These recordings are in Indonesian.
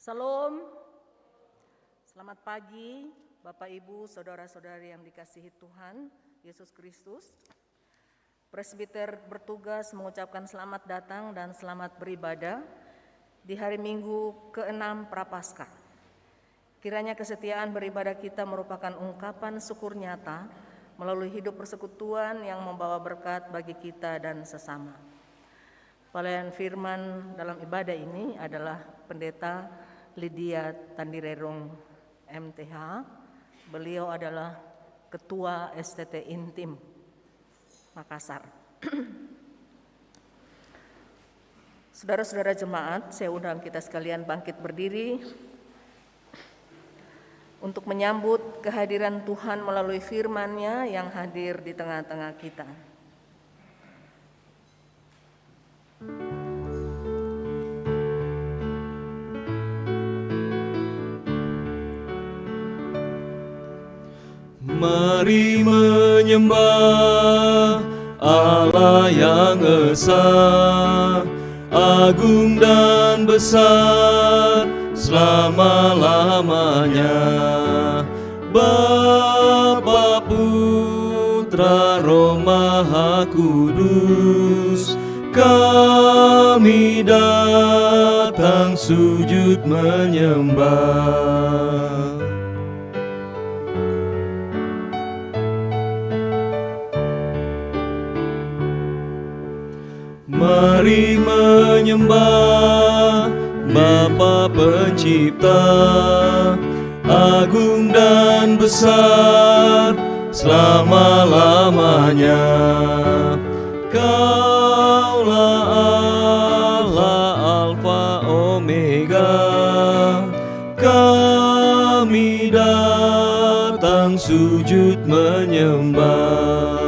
Salam, selamat pagi Bapak Ibu, Saudara-saudari yang dikasihi Tuhan Yesus Kristus. Presbiter bertugas mengucapkan selamat datang dan selamat beribadah di hari Minggu ke-6 Prapaskah. Kiranya kesetiaan beribadah kita merupakan ungkapan syukur nyata melalui hidup persekutuan yang membawa berkat bagi kita dan sesama. Pelayan firman dalam ibadah ini adalah Pendeta Lydia Tandirerung MTH. Beliau adalah Ketua STT Intim Makassar. Saudara-saudara jemaat, saya undang kita sekalian bangkit berdiri untuk menyambut kehadiran Tuhan melalui firman-Nya yang hadir di tengah-tengah kita. Mari menyembah Allah yang esa, agung dan besar selama-lamanya. Bapa, Putra, Roh Maha Kudus, kami datang sujud menyembah. Mari menyembah Bapa Pencipta, agung dan besar selama-lamanya. Kaulah Allah Alfa Omega, kami datang sujud menyembah.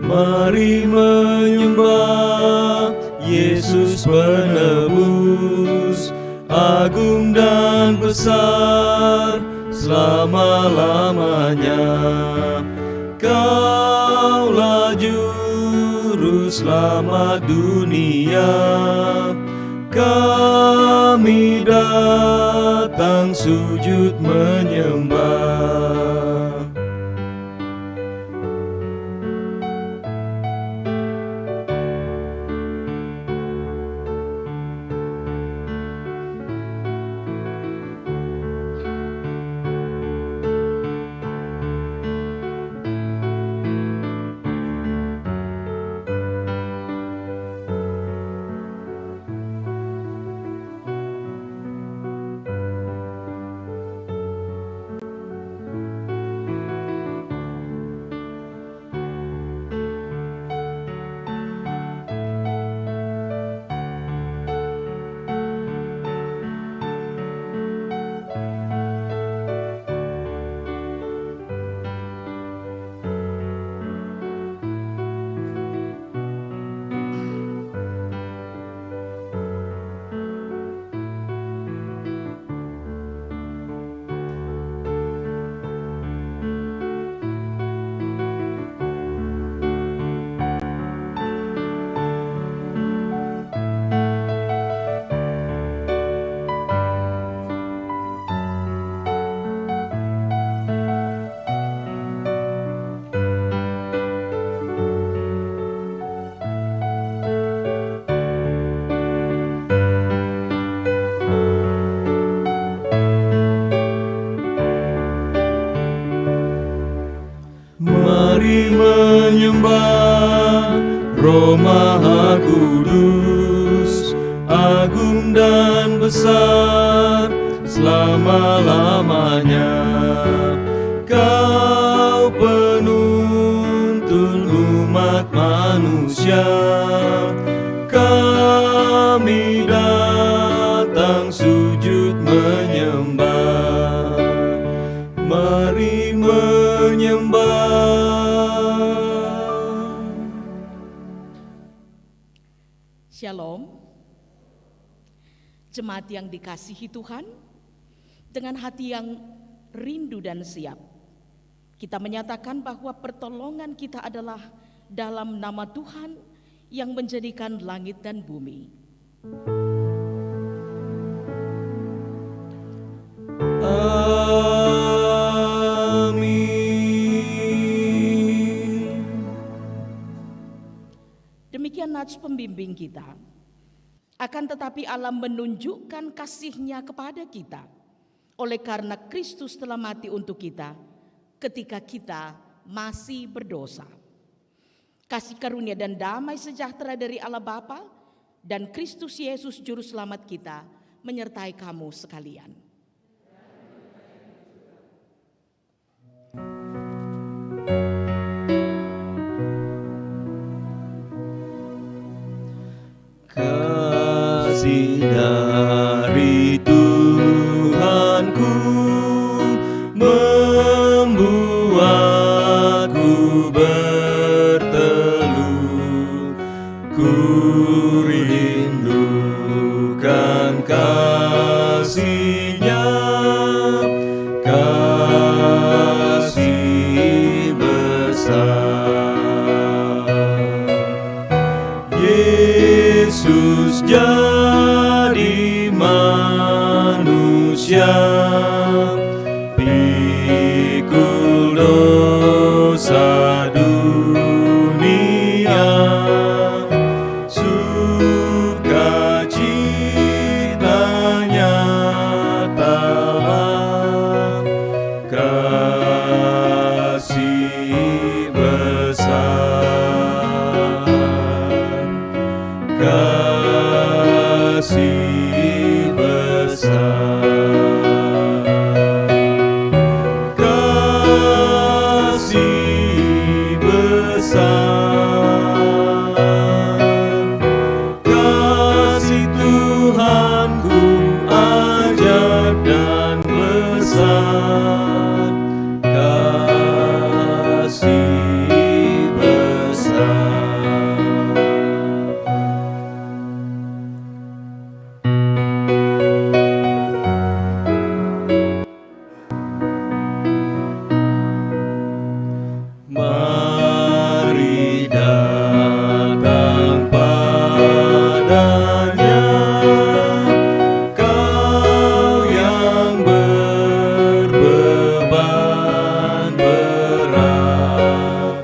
Mari menyembah Yesus penebus, agung dan besar selama-lamanya. Kaulah juru selamat dunia, kami datang sujud menyembah. Mari menyembah Roh Maha Kudus, agung dan besar selama-lamanya. Kau penuntun umat manusia, kami datang sujud menyembah. Mari menyembah. Shalom, jemaat yang dikasihi Tuhan, dengan hati yang rindu dan siap, Kita menyatakan bahwa pertolongan kita adalah dalam nama Tuhan yang menjadikan langit dan bumi. Amin. Demikian nats pembimbing kita. Akan tetapi Allah menunjukkan kasih-Nya kepada kita oleh karena Kristus telah mati untuk kita ketika kita masih berdosa. Kasih karunia dan damai sejahtera dari Allah Bapa dan Kristus Yesus Juru Selamat kita menyertai kamu sekalian. Kasih dari Tuhanku membuatku bertelut. Ku rindukan kasih-Nya, kasih besar. Yesus jadi manusia, pikul dosa dunia, sukacitanya telah kasih besar, kasih besar, kasih besar, kasih Tuhanku ajaib dan besar, kasih besar. Mari datang padanya, kau yang berbeban berat,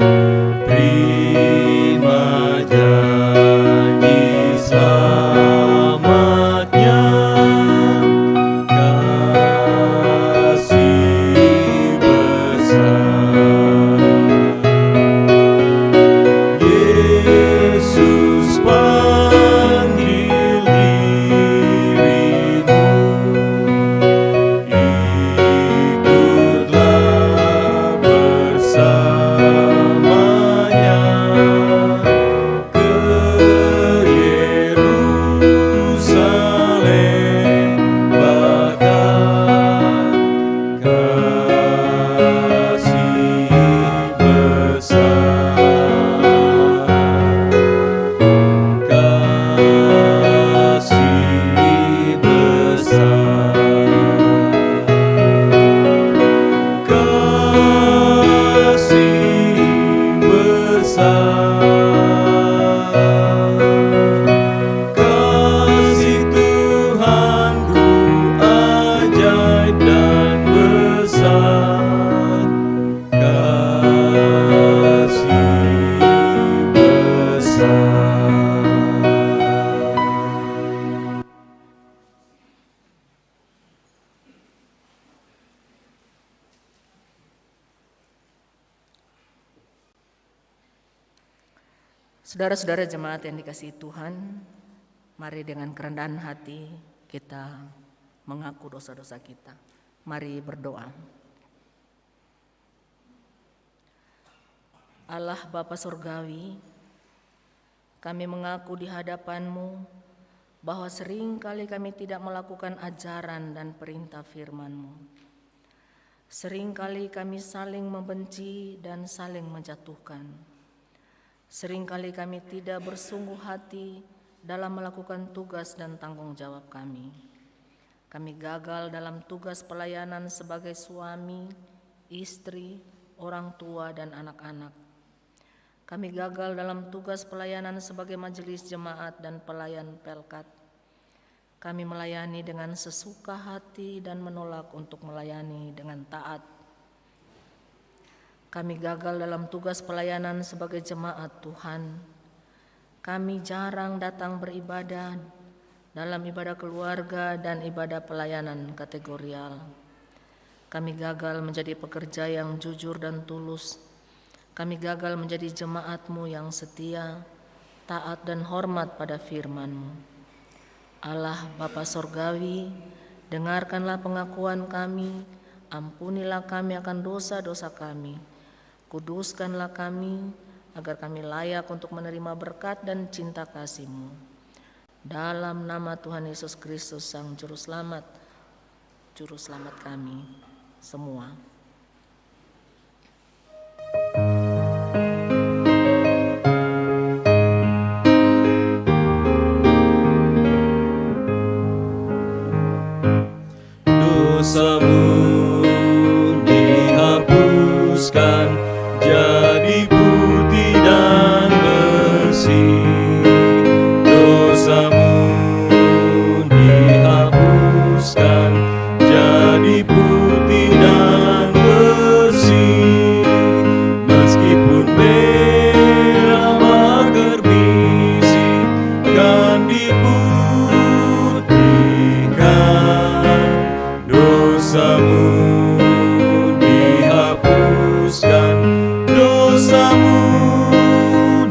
terima janji selamatnya, kasih besar. Yesus panggil dirimu, ikutlah bersamanya ke Yerusalem bahkan, kasih besar, kasih besar, kasih besar, kasih Tuhanku ajaib dan besar, kasih besar. Saudara-saudara jemaat yang dikasihi Tuhan, mari dengan kerendahan hati kita mengaku dosa-dosa kita. Mari berdoa. Allah Bapa Surgawi, kami mengaku di hadapan-Mu bahwa seringkali kami tidak melakukan ajaran dan perintah firman-Mu. Seringkali kami saling membenci dan saling menjatuhkan. Seringkali kami tidak bersungguh hati dalam melakukan tugas dan tanggung jawab kami. Kami gagal dalam tugas pelayanan sebagai suami, istri, orang tua, dan anak-anak. Kami gagal dalam tugas pelayanan sebagai majelis jemaat dan pelayan pelkat. Kami melayani dengan sesuka hati dan menolak untuk melayani dengan taat. Kami gagal dalam tugas pelayanan sebagai jemaat Tuhan. Kami jarang datang beribadah dalam ibadah keluarga dan ibadah pelayanan kategorial. Kami gagal menjadi pekerja yang jujur dan tulus. Kami gagal menjadi jemaat-Mu yang setia, taat dan hormat pada firman-Mu. Allah Bapa Sorgawi, dengarkanlah pengakuan kami, ampunilah kami akan dosa-dosa kami. Kuduskanlah kami, agar kami layak untuk menerima berkat dan cinta kasih-Mu. Dalam nama Tuhan Yesus Kristus, Sang Juru Selamat kami semua. Dosamu dihapuskan, jadi putih dan bersih. Dosamu dihapuskan, jadi putih dan bersih. Meskipun merah bakar bisi, kan diputihkan. Dosamu dihapuskan, dosamu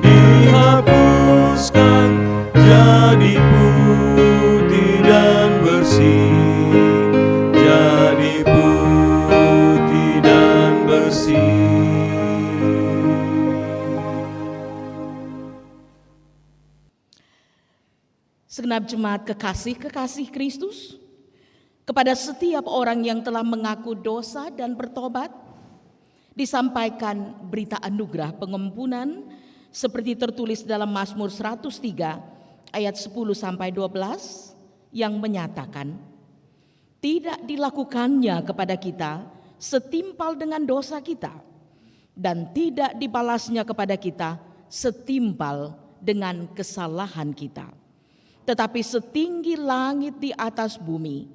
dihapuskan, jadi putih dan bersih, jadi putih dan bersih. Segenap jemaat kekasih-kekasih Kristus, kepada setiap orang yang telah mengaku dosa dan bertobat, disampaikan berita anugerah pengampunan seperti tertulis dalam Mazmur 103 ayat 10-12 yang menyatakan, tidak dilakukannya kepada kita setimpal dengan dosa kita, dan tidak dibalasnya kepada kita setimpal dengan kesalahan kita. Tetapi setinggi langit di atas bumi,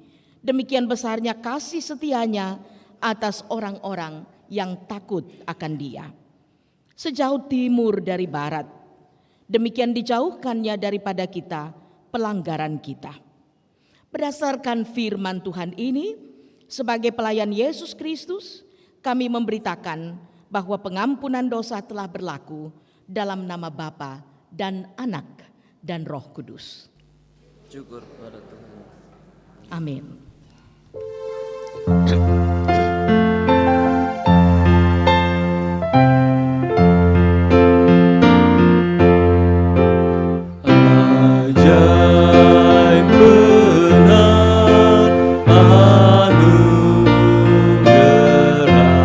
demikian besarnya kasih setianya atas orang-orang yang takut akan Dia. Sejauh timur dari barat, demikian dijauhkannya daripada kita pelanggaran kita. Berdasarkan firman Tuhan ini, sebagai pelayan Yesus Kristus, kami memberitakan bahwa pengampunan dosa telah berlaku dalam nama Bapa dan Anak dan Roh Kudus. Syukur pada Tuhan. Amin. Ajaib benar anugerah, membaru hidupku.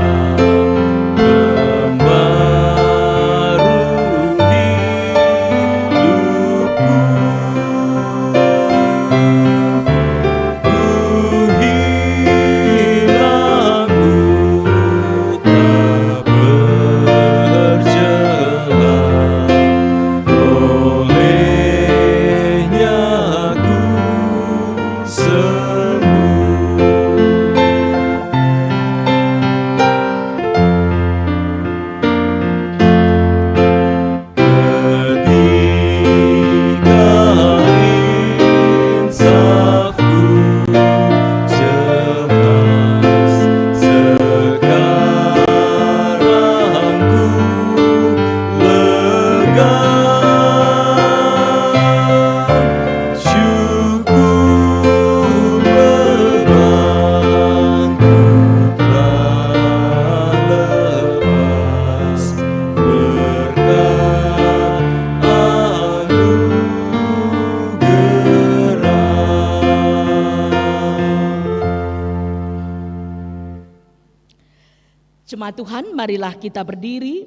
Jemaat Tuhan, marilah kita berdiri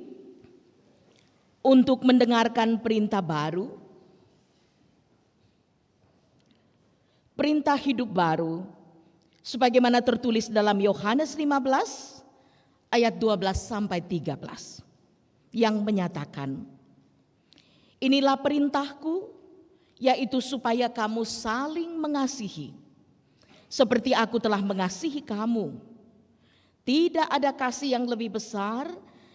untuk mendengarkan perintah baru. Perintah hidup baru, sebagaimana tertulis dalam Yohanes 15 ayat 12-13 yang menyatakan, inilah perintahku, yaitu supaya kamu saling mengasihi. Seperti aku telah mengasihi kamu. Tidak ada kasih yang lebih besar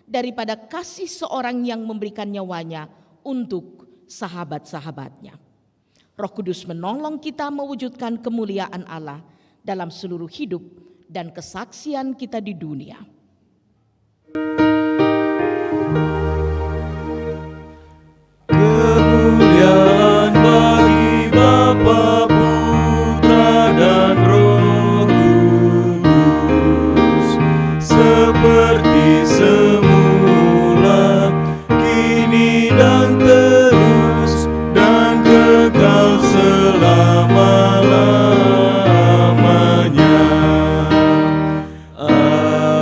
daripada kasih seorang yang memberikan nyawanya untuk sahabat-sahabatnya. Roh Kudus menolong kita mewujudkan kemuliaan Allah dalam seluruh hidup dan kesaksian kita di dunia. Kemuliaan bagi Bapa, Putra, dan Roh Kudus, seperti semula, kini dan terus, dan kekal selama-lamanya. Amin.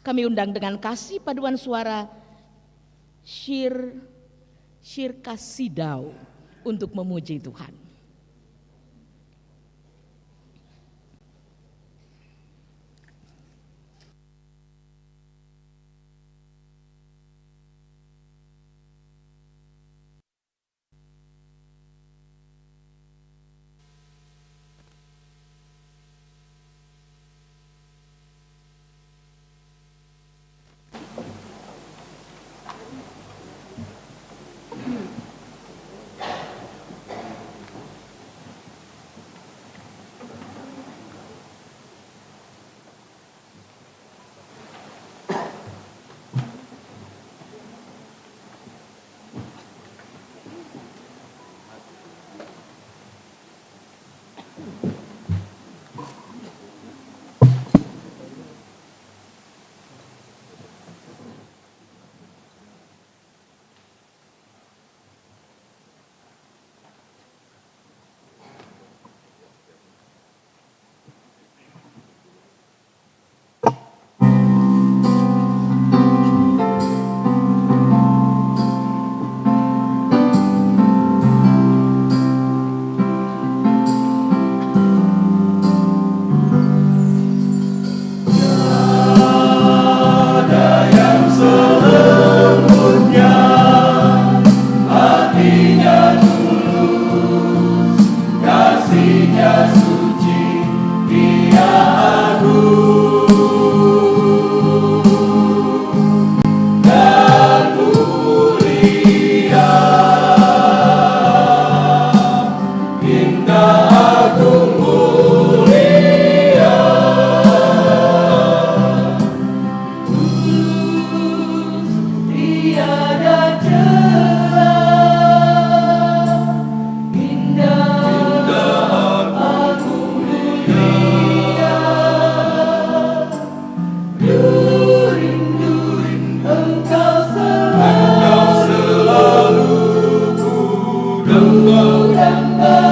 Kami undang dengan kasih paduan suara Syir Kasidau untuk memuji Tuhan.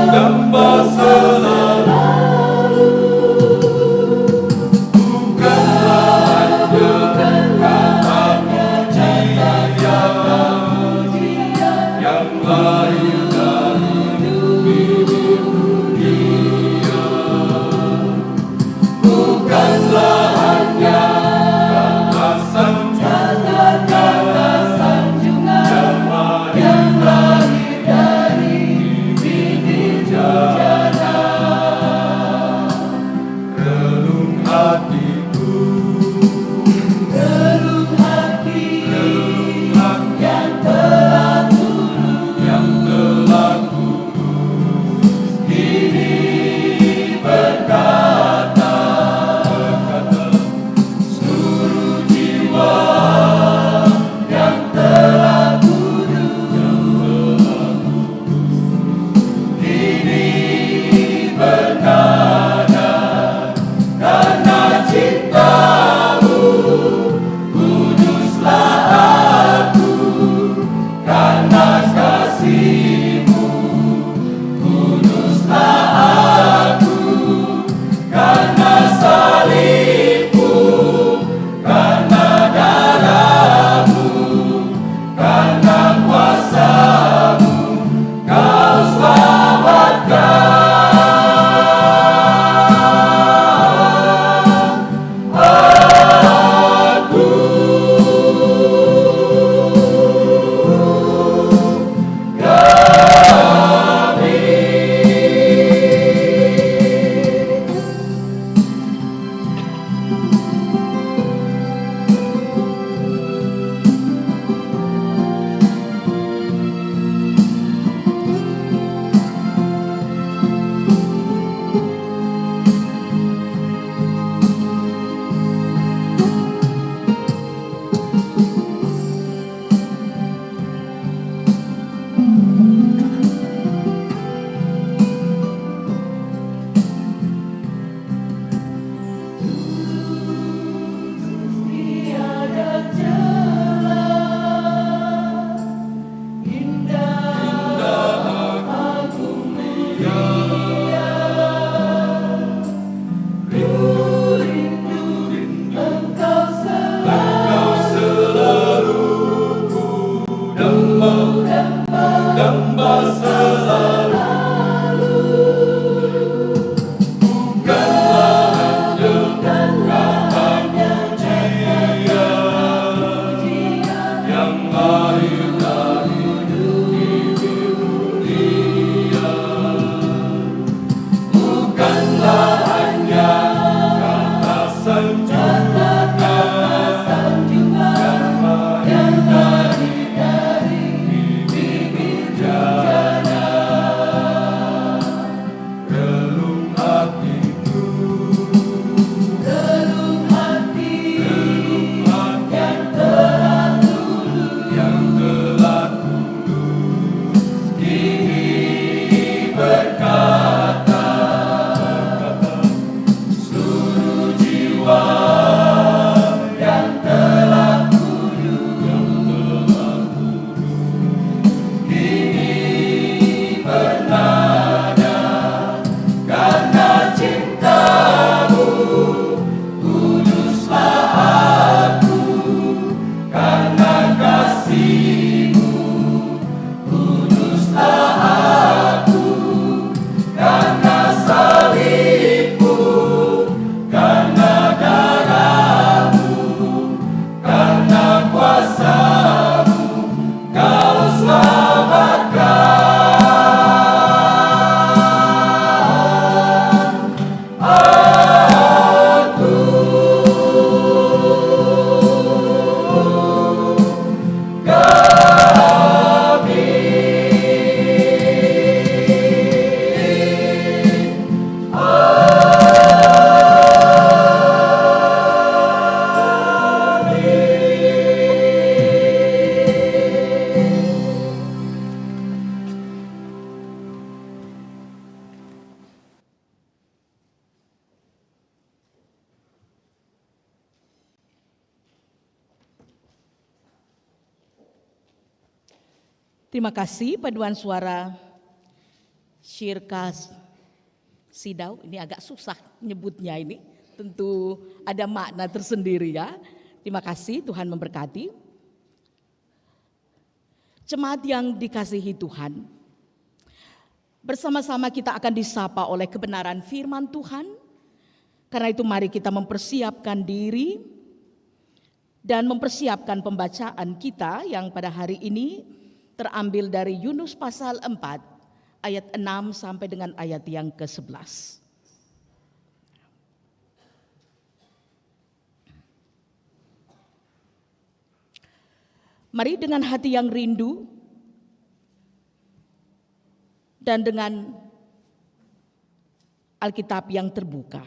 Damba Terima kasih paduan suara Syirka Sidau. Ini agak susah nyebutnya ini. Tentu ada makna tersendiri ya. Terima kasih, Tuhan memberkati. Jemaat yang dikasihi Tuhan, bersama-sama kita akan disapa oleh kebenaran firman Tuhan. Karena itu mari kita mempersiapkan diri dan mempersiapkan pembacaan kita yang pada hari ini terambil dari Yunus pasal 4 ayat 6 sampai dengan ayat yang ke-11. Mari dengan hati yang rindu dan dengan Alkitab yang terbuka,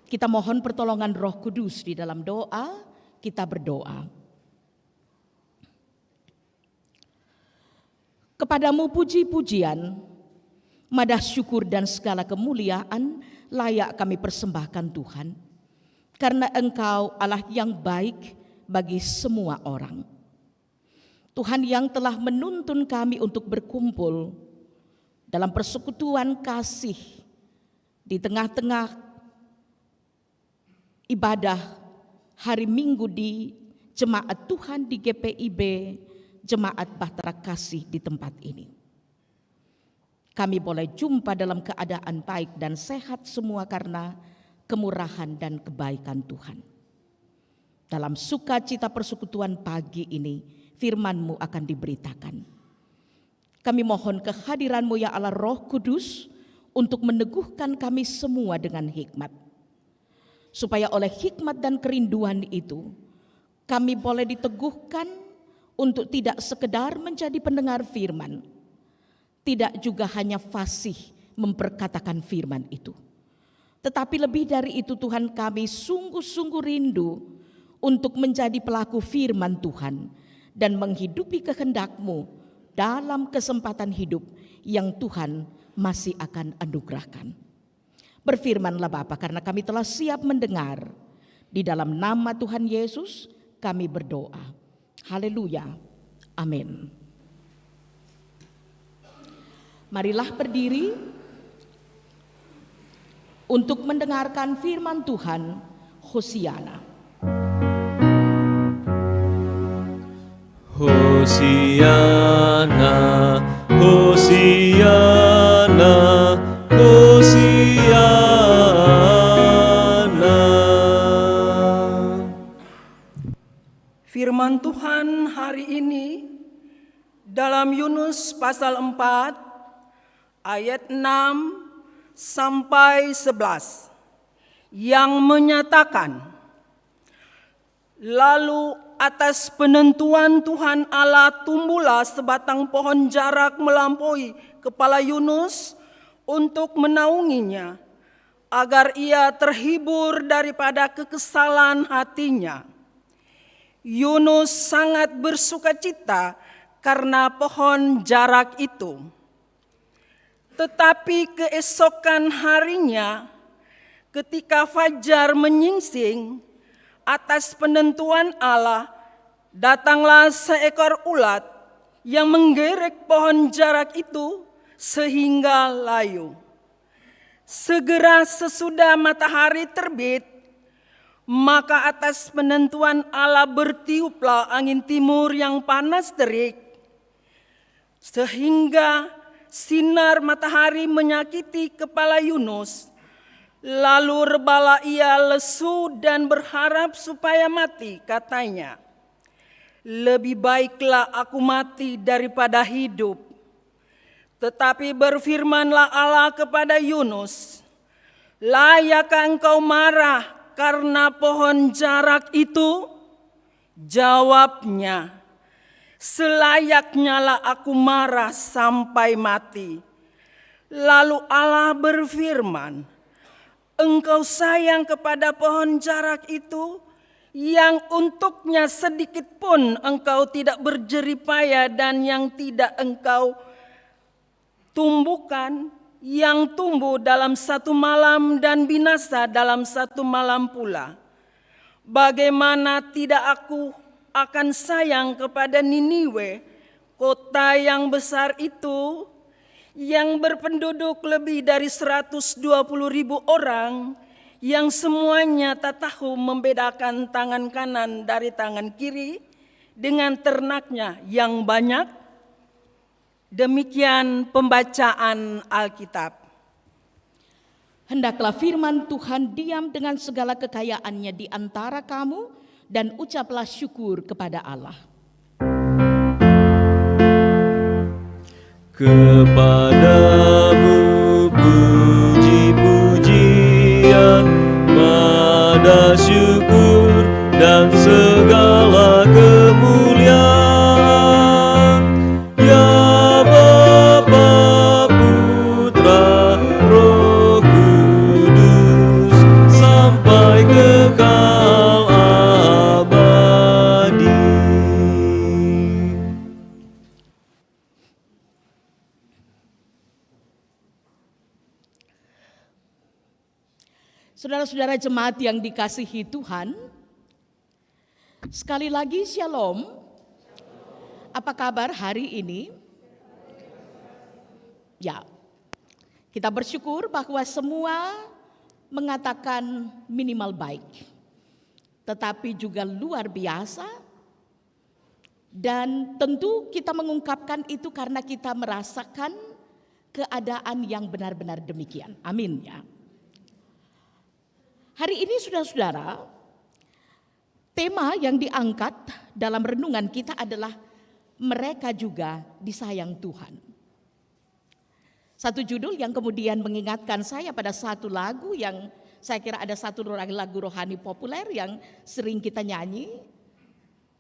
kita mohon pertolongan Roh Kudus di dalam doa. Kita berdoa. Kepadamu puji-pujian, madah syukur dan segala kemuliaan layak kami persembahkan Tuhan. Karena Engkau Allah yang baik bagi semua orang. Tuhan yang telah menuntun kami untuk berkumpul dalam persekutuan kasih di tengah-tengah ibadah hari Minggu di Jemaat Tuhan di GPIB, Jemaat Bahtera Kasih di tempat ini. Kami boleh jumpa dalam keadaan baik dan sehat semua karena kemurahan dan kebaikan Tuhan. Dalam sukacita persekutuan pagi ini, firman-Mu akan diberitakan. Kami mohon kehadiran-Mu ya Allah Roh Kudus untuk meneguhkan kami semua dengan hikmat. Supaya oleh hikmat dan kerinduan itu, kami boleh diteguhkan untuk tidak sekedar menjadi pendengar firman, tidak juga hanya fasih memperkatakan firman itu. Tetapi lebih dari itu Tuhan, kami sungguh-sungguh rindu untuk menjadi pelaku firman Tuhan dan menghidupi kehendak-Mu dalam kesempatan hidup yang Tuhan masih akan anugerahkan. Berfirmanlah Bapa, karena kami telah siap mendengar. Di dalam nama Tuhan Yesus kami berdoa. Haleluya. Amin. Marilah berdiri untuk mendengarkan firman Tuhan. Hosiana. Hosiana, Hosiana, Hosiana. Firman Tuhan hari ini dalam Yunus pasal 4 ayat 6 sampai 11 yang menyatakan, lalu atas penentuan Tuhan Allah tumbuhlah sebatang pohon jarak melampaui kepala Yunus untuk menaunginya, agar ia terhibur daripada kekesalan hatinya. Yunus sangat bersukacita karena pohon jarak itu. Tetapi keesokan harinya, ketika fajar menyingsing, atas penentuan Allah, datanglah seekor ulat yang menggerek pohon jarak itu sehingga layu. Segera sesudah matahari terbit, maka atas penentuan Allah bertiuplah angin timur yang panas terik, sehingga sinar matahari menyakiti kepala Yunus. Lalu rebalah ia lesu dan berharap supaya mati, katanya, lebih baiklah aku mati daripada hidup. Tetapi berfirmanlah Allah kepada Yunus, layakkah engkau marah karena pohon jarak itu? Jawabnya, selayaknya lah aku marah sampai mati. Lalu Allah berfirman, engkau sayang kepada pohon jarak itu, yang untuknya sedikit pun engkau tidak berjeripaya dan yang tidak engkau tumbuhkan, yang tumbuh dalam satu malam dan binasa dalam satu malam pula. Bagaimana tidak aku akan sayang kepada Niniwe, kota yang besar itu yang berpenduduk lebih dari 120.000 orang, yang semuanya tak tahu membedakan tangan kanan dari tangan kiri dengan ternaknya yang banyak. Demikian pembacaan Alkitab. Hendaklah firman Tuhan diam dengan segala kekayaannya di antara kamu, dan ucaplah syukur kepada Allah. Kepadamu puji-pujian, pada syukur dan segala kemuliaan, ya Bapa, Putra, Roh Kudus, sampai kekal abadi. Saudara-saudara jemaat yang dikasihi Tuhan, sekali lagi shalom. Apa kabar hari ini? Ya, kita bersyukur bahwa semua mengatakan minimal baik, tetapi juga luar biasa. Dan tentu kita mengungkapkan itu karena kita merasakan keadaan yang benar-benar demikian. Amin ya. Hari ini saudara-saudara, tema yang diangkat dalam renungan kita adalah mereka juga disayang Tuhan. Satu judul yang kemudian mengingatkan saya pada satu lagu yang saya kira ada satu lagu rohani populer yang sering kita nyanyi.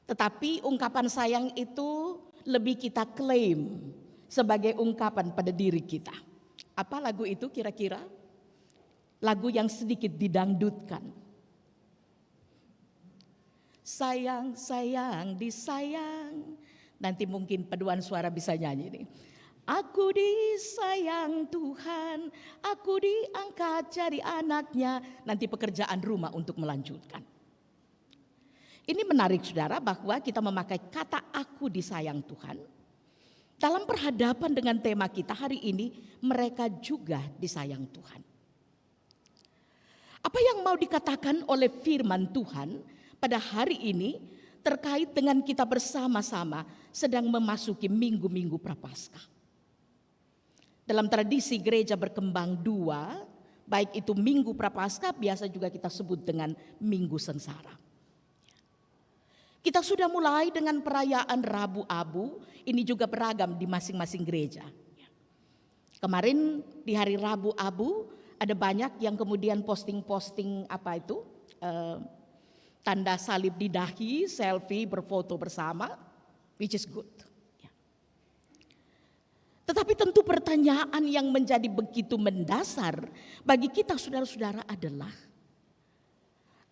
Tetapi ungkapan sayang itu lebih kita klaim sebagai ungkapan pada diri kita. Apa lagu itu kira-kira? Lagu yang sedikit didangdutkan. Sayang, sayang, disayang. Nanti mungkin paduan suara bisa nyanyi ini. Aku disayang Tuhan, aku diangkat jadi anaknya. Nanti pekerjaan rumah untuk melanjutkan. Ini menarik saudara bahwa kita memakai kata aku disayang Tuhan. Dalam perhadapan dengan tema kita hari ini, mereka juga disayang Tuhan. Apa yang mau dikatakan oleh firman Tuhan pada hari ini terkait dengan kita bersama-sama sedang memasuki minggu-minggu Prapaskah. Dalam tradisi gereja berkembang dua, baik itu minggu Prapaskah biasa juga kita sebut dengan minggu sengsara. Kita sudah mulai dengan perayaan Rabu Abu, ini juga beragam di masing-masing gereja. Kemarin di hari Rabu Abu ada banyak yang kemudian posting-posting tanda salib di dahi, selfie, berfoto bersama, which is good. Tetapi tentu pertanyaan yang menjadi begitu mendasar bagi kita saudara-saudara adalah,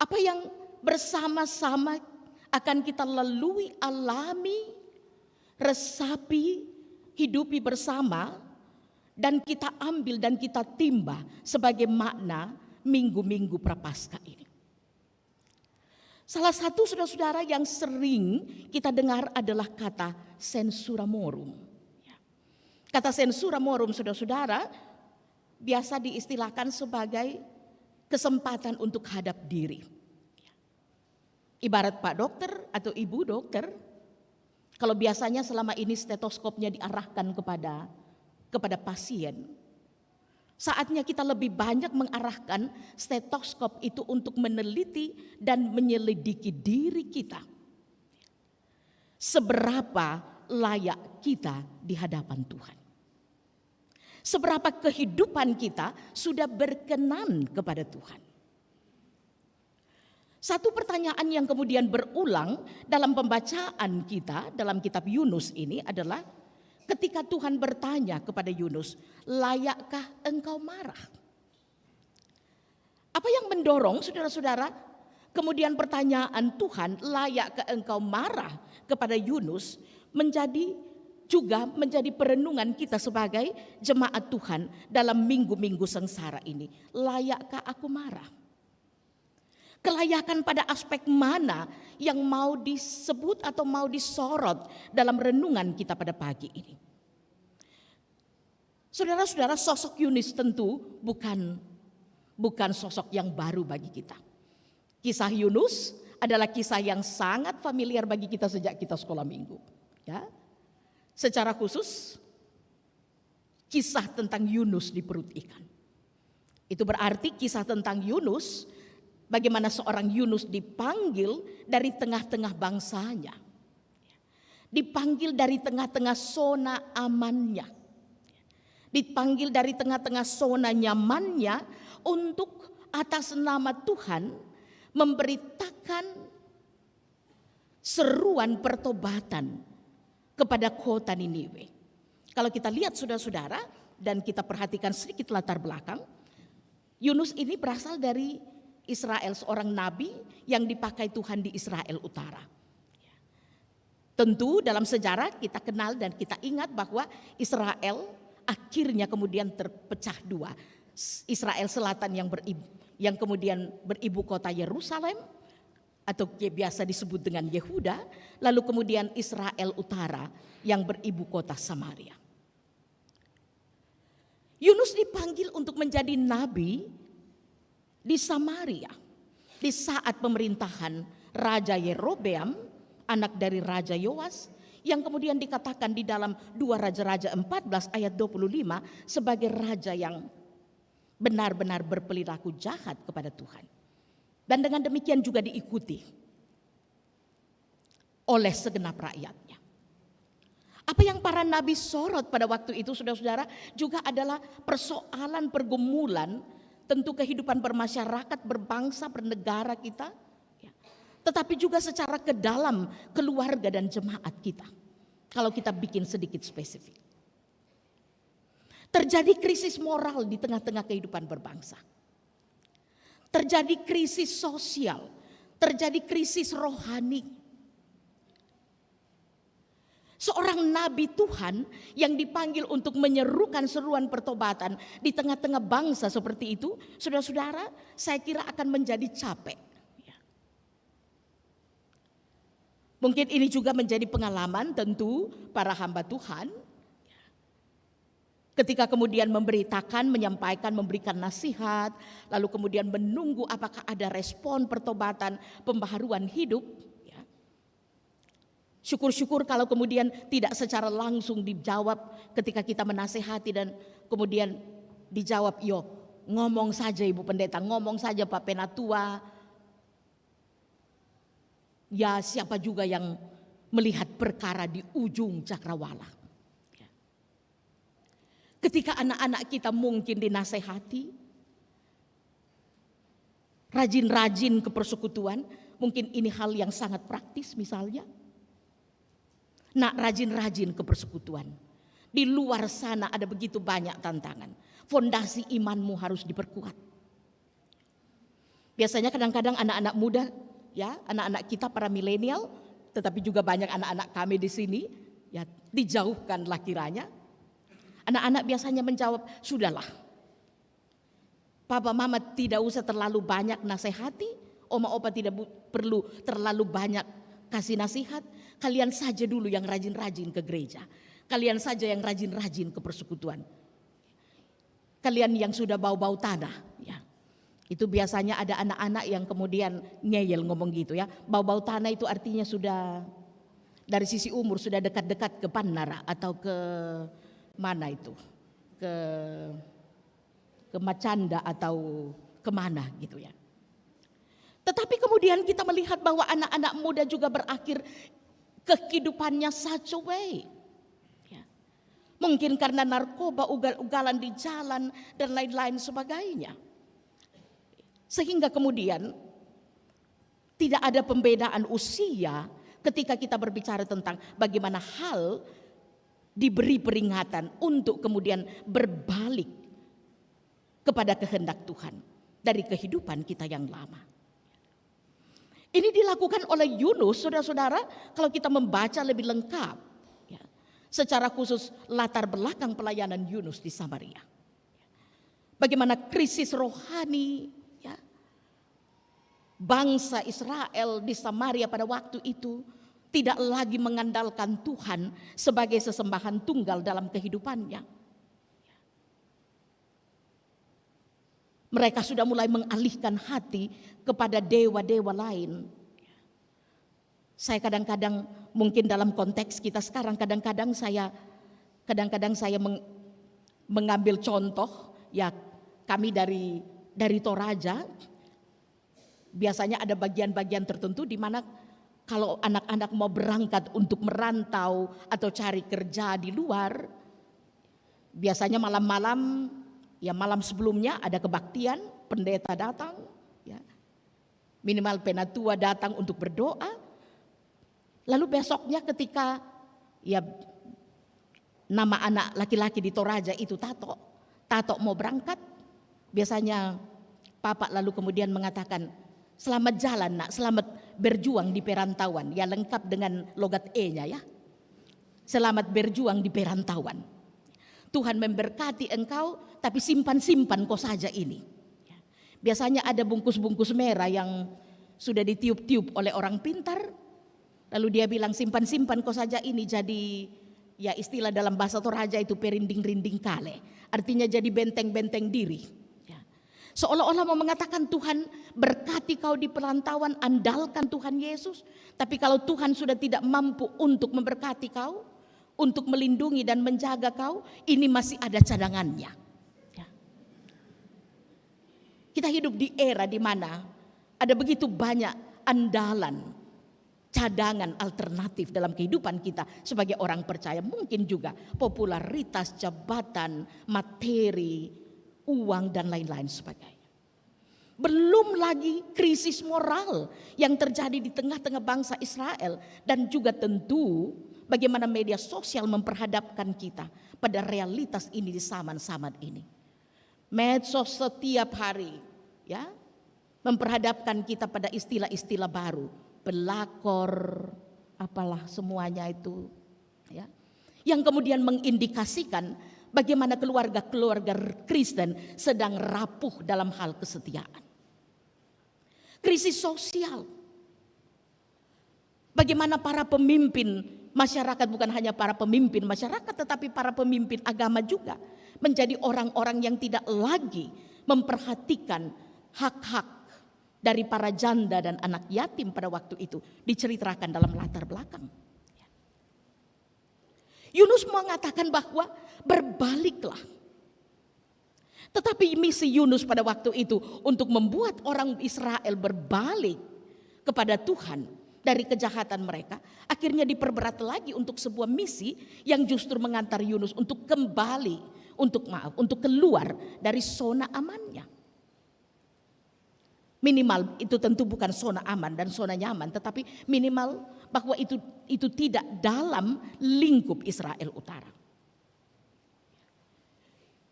apa yang bersama-sama akan kita lalui, alami, resapi, hidupi bersama, dan kita ambil dan kita timba sebagai makna minggu-minggu Prapaskah ini. Salah satu saudara-saudara yang sering kita dengar adalah kata sensura morum. Kata sensura morum saudara-saudara biasa diistilahkan sebagai kesempatan untuk hadap diri. Ibarat Pak Dokter atau Ibu Dokter, kalau biasanya selama ini stetoskopnya diarahkan kepada pasien, saatnya kita lebih banyak mengarahkan stetoskop itu untuk meneliti dan menyelidiki diri kita. Seberapa layak kita di hadapan Tuhan? Seberapa kehidupan kita sudah berkenan kepada Tuhan? Satu pertanyaan yang kemudian berulang dalam pembacaan kita dalam kitab Yunus ini adalah ketika Tuhan bertanya kepada Yunus, layakkah engkau marah? Apa yang mendorong saudara-saudara kemudian pertanyaan Tuhan, layakkah engkau marah kepada Yunus menjadi perenungan kita sebagai jemaat Tuhan dalam minggu-minggu sengsara ini. Layakkah aku marah? Kelayakan pada aspek mana yang mau disebut atau mau disorot dalam renungan kita pada pagi ini? Saudara-saudara, sosok Yunus tentu bukan sosok yang baru bagi kita. Kisah Yunus adalah kisah yang sangat familiar bagi kita sejak kita sekolah minggu. Ya. Secara khusus, kisah tentang Yunus di perut ikan. Itu berarti kisah tentang Yunus, bagaimana seorang Yunus dipanggil dari tengah-tengah bangsanya. Dipanggil dari tengah-tengah zona amannya. Dipanggil dari tengah-tengah zona nyamannya untuk atas nama Tuhan memberitakan seruan pertobatan kepada kota Niniwe. Kalau kita lihat saudara-saudara dan kita perhatikan sedikit latar belakang, Yunus ini berasal dari Israel, seorang nabi yang dipakai Tuhan di Israel Utara. Tentu dalam sejarah kita kenal dan kita ingat bahwa Israel akhirnya kemudian terpecah dua. Israel Selatan yang kemudian beribu kota Yerusalem atau biasa disebut dengan Yehuda, lalu kemudian Israel Utara yang beribu kota Samaria. Yunus dipanggil untuk menjadi nabi di Samaria di saat pemerintahan Raja Yerobeam, anak dari Raja Yoas, yang kemudian dikatakan di dalam 2 Raja-Raja 14 ayat 25 sebagai raja yang benar-benar berperilaku jahat kepada Tuhan. Dan dengan demikian juga diikuti oleh segenap rakyatnya. Apa yang para nabi sorot pada waktu itu saudara-saudara juga adalah persoalan pergumulan tentu kehidupan bermasyarakat, berbangsa, bernegara kita. Tetapi juga secara ke dalam keluarga dan jemaat kita. Kalau kita bikin sedikit spesifik. Terjadi krisis moral di tengah-tengah kehidupan berbangsa. Terjadi krisis sosial. Terjadi krisis rohani. Seorang nabi Tuhan yang dipanggil untuk menyerukan seruan pertobatan di tengah-tengah bangsa seperti itu, saudara-saudara, saya kira akan menjadi capek. Mungkin ini juga menjadi pengalaman tentu para hamba Tuhan. Ketika kemudian memberitakan, menyampaikan, memberikan nasihat, lalu kemudian menunggu apakah ada respon pertobatan, pembaharuan hidup. Syukur-syukur kalau kemudian tidak secara langsung dijawab ketika kita menasehati dan kemudian dijawab, yo ngomong saja Ibu Pendeta, ngomong saja Pak Penatua. Ya siapa juga yang melihat perkara di ujung cakrawala. Ketika anak-anak kita mungkin dinasehati, rajin-rajin ke persekutuan, mungkin ini hal yang sangat praktis misalnya. Nak rajin-rajin ke persekutuan. Di luar sana ada begitu banyak tantangan. Fondasi imanmu harus diperkuat. Biasanya kadang-kadang anak-anak muda, ya, anak-anak kita para milenial, tetapi juga banyak anak-anak kami di sini, ya, dijauhkanlah kiranya. Anak-anak biasanya menjawab, sudahlah. Papa mama tidak usah terlalu banyak nasihati, oma opa tidak perlu terlalu banyak kasih nasihat. Kalian saja dulu yang rajin-rajin ke gereja. Kalian saja yang rajin-rajin ke persekutuan. Kalian yang sudah bau-bau tanah, ya. Itu biasanya ada anak-anak yang kemudian ngeyel ngomong gitu ya. Bau-bau tanah itu artinya sudah dari sisi umur sudah dekat-dekat ke Panara atau ke mana itu? Ke Macanda atau kemana gitu ya. Tetapi kemudian kita melihat bahwa anak-anak muda juga berakhir kehidupannya such a way. Ya. Mungkin karena narkoba, ugal-ugalan di jalan dan lain-lain sebagainya. Sehingga kemudian tidak ada pembedaan usia ketika kita berbicara tentang bagaimana hal diberi peringatan untuk kemudian berbalik kepada kehendak Tuhan dari kehidupan kita yang lama. Ini dilakukan oleh Yunus, saudara-saudara, kalau kita membaca lebih lengkap. Ya, secara khusus latar belakang pelayanan Yunus di Samaria. Bagaimana krisis rohani, bangsa Israel di Samaria pada waktu itu tidak lagi mengandalkan Tuhan sebagai sesembahan tunggal dalam kehidupannya. Mereka sudah mulai mengalihkan hati kepada dewa-dewa lain. Saya kadang-kadang mungkin dalam konteks kita sekarang kadang-kadang saya mengambil contoh, ya kami dari Toraja biasanya ada bagian-bagian tertentu di mana kalau anak-anak mau berangkat untuk merantau atau cari kerja di luar, biasanya malam-malam, ya malam sebelumnya ada kebaktian, pendeta datang, ya minimal penatua datang untuk berdoa. Lalu besoknya ketika ya nama anak laki-laki di Toraja itu Tato mau berangkat, biasanya Papa lalu kemudian mengatakan, selamat jalan nak, selamat berjuang di perantauan. Ya lengkap dengan logat E-nya ya. Selamat berjuang di perantauan. Tuhan memberkati engkau, tapi simpan-simpan kau saja ini. Biasanya ada bungkus-bungkus merah yang sudah ditiup-tiup oleh orang pintar. Lalu dia bilang simpan-simpan kau saja ini, jadi ya istilah dalam bahasa Toraja itu perinding-rinding kale. Artinya jadi benteng-benteng diri. Ya. Seolah-olah mau mengatakan Tuhan berkati kau di perantauan, andalkan Tuhan Yesus. Tapi kalau Tuhan sudah tidak mampu untuk memberkati kau, untuk melindungi dan menjaga kau, ini masih ada cadangannya. Ya. Kita hidup di era di mana ada begitu banyak andalan, cadangan alternatif dalam kehidupan kita sebagai orang percaya. Mungkin juga popularitas, jabatan, materi, uang dan lain-lain sebagainya. Belum lagi krisis moral yang terjadi di tengah-tengah bangsa Israel. Dan juga tentu bagaimana media sosial memperhadapkan kita pada realitas ini di zaman-zaman ini. Medsos setiap hari ya memperhadapkan kita pada istilah-istilah baru. Pelakor, apalah semuanya itu, ya, yang kemudian mengindikasikan bagaimana keluarga-keluarga Kristen sedang rapuh dalam hal kesetiaan. Krisis sosial, bagaimana para pemimpin masyarakat, bukan hanya para pemimpin masyarakat, tetapi para pemimpin agama juga menjadi orang-orang yang tidak lagi memperhatikan hak-hak dari para janda dan anak yatim pada waktu itu diceritakan dalam latar belakang. Yunus mengatakan bahwa berbaliklah. Tetapi misi Yunus pada waktu itu untuk membuat orang Israel berbalik kepada Tuhan dari kejahatan mereka, akhirnya diperberat lagi untuk sebuah misi yang justru mengantar Yunus untuk kembali, untuk keluar dari zona amannya. Minimal itu tentu bukan zona aman dan zona nyaman, tetapi minimal bahwa itu tidak dalam lingkup Israel Utara.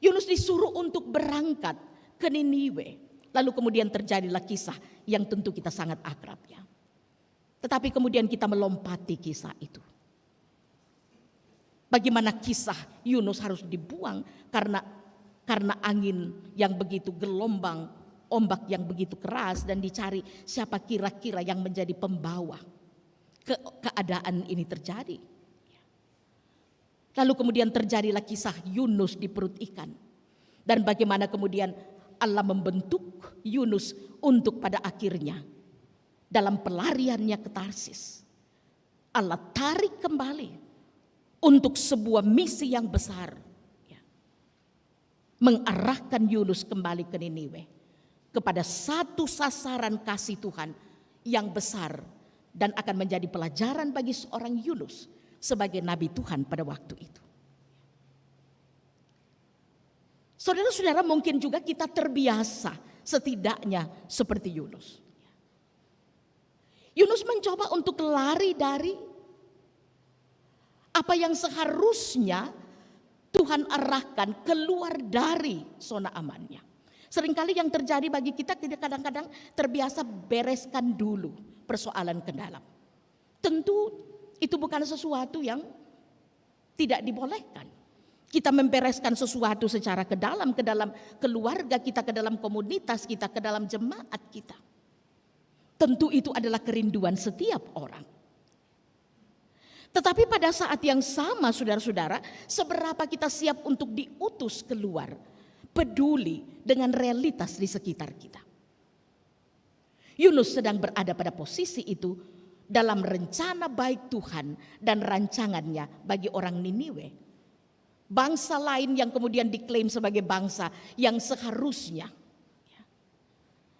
Yunus disuruh untuk berangkat ke Niniwe, lalu kemudian terjadilah kisah yang tentu kita sangat akrab ya. Tetapi kemudian kita melompati kisah itu. Bagaimana kisah Yunus harus dibuang karena angin yang begitu gelombang, ombak yang begitu keras, dan dicari siapa kira-kira yang menjadi pembawa keadaan ini terjadi. Lalu kemudian terjadilah kisah Yunus di perut ikan. Dan bagaimana kemudian Allah membentuk Yunus untuk pada akhirnya dalam pelariannya ke Tarsis, Allah tarik kembali untuk sebuah misi yang besar. Mengarahkan Yunus kembali ke Niniwe, kepada satu sasaran kasih Tuhan yang besar dan akan menjadi pelajaran bagi seorang Yunus sebagai nabi Tuhan pada waktu itu. Saudara-saudara, mungkin juga kita terbiasa setidaknya seperti Yunus. Yunus mencoba untuk lari dari apa yang seharusnya Tuhan arahkan keluar dari zona amannya. Seringkali yang terjadi bagi kita kadang-kadang terbiasa bereskan dulu persoalan ke dalam. Tentu itu bukan sesuatu yang tidak dibolehkan. Kita membereskan sesuatu secara ke dalam keluarga kita, ke dalam komunitas kita, ke dalam jemaat kita. Tentu itu adalah kerinduan setiap orang. Tetapi pada saat yang sama saudara-saudara, seberapa kita siap untuk diutus keluar, peduli dengan realitas di sekitar kita. Yunus sedang berada pada posisi itu dalam rencana baik Tuhan dan rancangannya bagi orang Niniwe. Bangsa lain yang kemudian diklaim sebagai bangsa yang seharusnya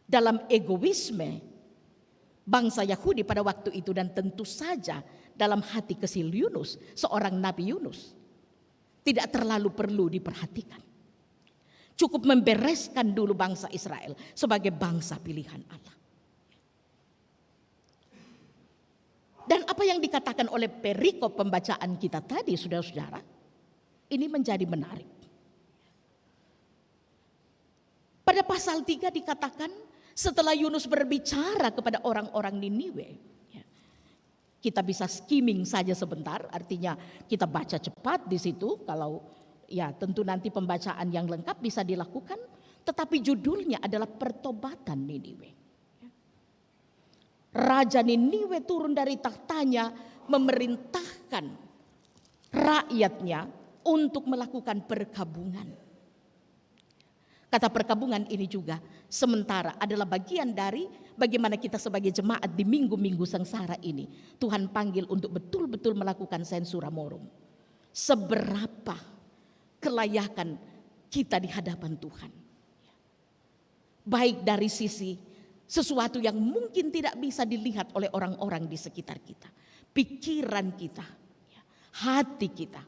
dalam egoisme bangsa Yahudi pada waktu itu, dan tentu saja dalam hati kecil Yunus, seorang Nabi Yunus, tidak terlalu perlu diperhatikan. Cukup membereskan dulu bangsa Israel sebagai bangsa pilihan Allah. Dan apa yang dikatakan oleh perikop pembacaan kita tadi, saudara-saudara, ini menjadi menarik. Pada pasal 3 dikatakan, setelah Yunus berbicara kepada orang-orang Niniwe, kita bisa skimming saja sebentar, artinya kita baca cepat di situ. Kalau ya tentu nanti pembacaan yang lengkap bisa dilakukan, tetapi judulnya adalah pertobatan Niniwe. Raja Niniwe turun dari tahtanya memerintahkan rakyatnya untuk melakukan perkabungan. Kata perkabungan ini juga sementara adalah bagian dari bagaimana kita sebagai jemaat di minggu-minggu sengsara ini Tuhan panggil untuk betul-betul melakukan sensura morum. Seberapa kelayakan kita di hadapan Tuhan. Baik dari sisi sesuatu yang mungkin tidak bisa dilihat oleh orang-orang di sekitar kita. Pikiran kita, hati kita.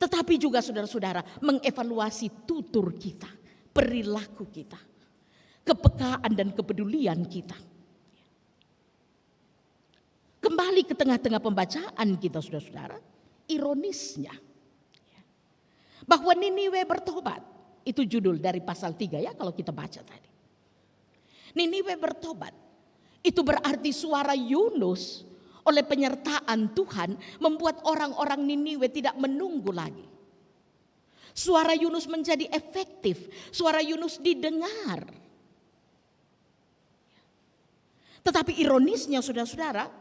Tetapi juga saudara-saudara mengevaluasi tutur kita, perilaku kita, kepekaan dan kepedulian kita. Kembali ke tengah-tengah pembacaan kita saudara-saudara, ironisnya bahwa Niniwe bertobat. Itu judul dari pasal 3 ya kalau kita baca tadi. Niniwe bertobat. Itu berarti suara Yunus oleh penyertaan Tuhan membuat orang-orang Niniwe tidak menunggu lagi. Suara Yunus menjadi efektif. Suara Yunus didengar. Tetapi ironisnya saudara-saudara,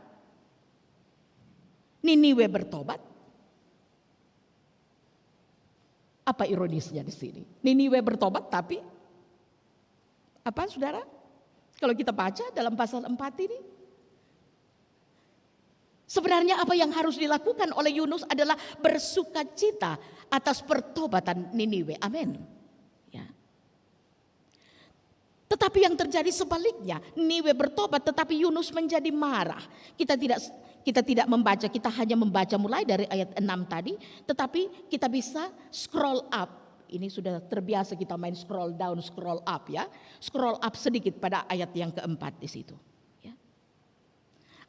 Niniwe bertobat. Apa ironisnya di sini? Niniwe bertobat tapi apa saudara? Kalau kita baca dalam pasal 4 ini, sebenarnya apa yang harus dilakukan oleh Yunus adalah bersukacita atas pertobatan Niniwe. Amin. Ya. Tetapi yang terjadi sebaliknya, Niniwe bertobat tetapi Yunus menjadi marah. Kita tidak membaca, kita hanya membaca mulai dari ayat 6 tadi, tetapi kita bisa scroll up. Ini sudah terbiasa kita main scroll down, scroll up ya. Scroll up sedikit pada ayat yang keempat di situ. Ya.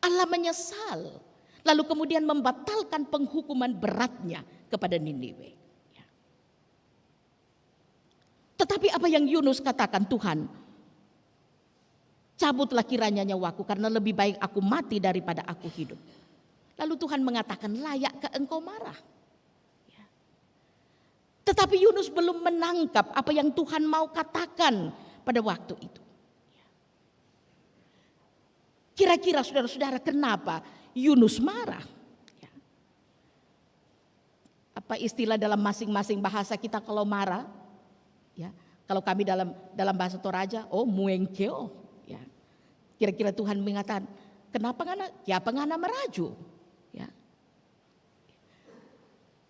Allah menyesal, lalu kemudian membatalkan penghukuman beratnya kepada Niniwe. Ya. Tetapi apa yang Yunus katakan, Tuhan, cabutlah kiranya nyawaku karena lebih baik aku mati daripada aku hidup. Lalu Tuhan mengatakan, layakkah engkau marah? Tetapi Yunus belum menangkap apa yang Tuhan mau katakan pada waktu itu. Kira-kira saudara-saudara kenapa Yunus marah? Apa istilah dalam masing-masing bahasa kita kalau marah? Ya, kalau kami dalam bahasa Toraja, muengkeo. Ya. Kira-kira Tuhan mengatakan, kenapa ngana meraju? Ya.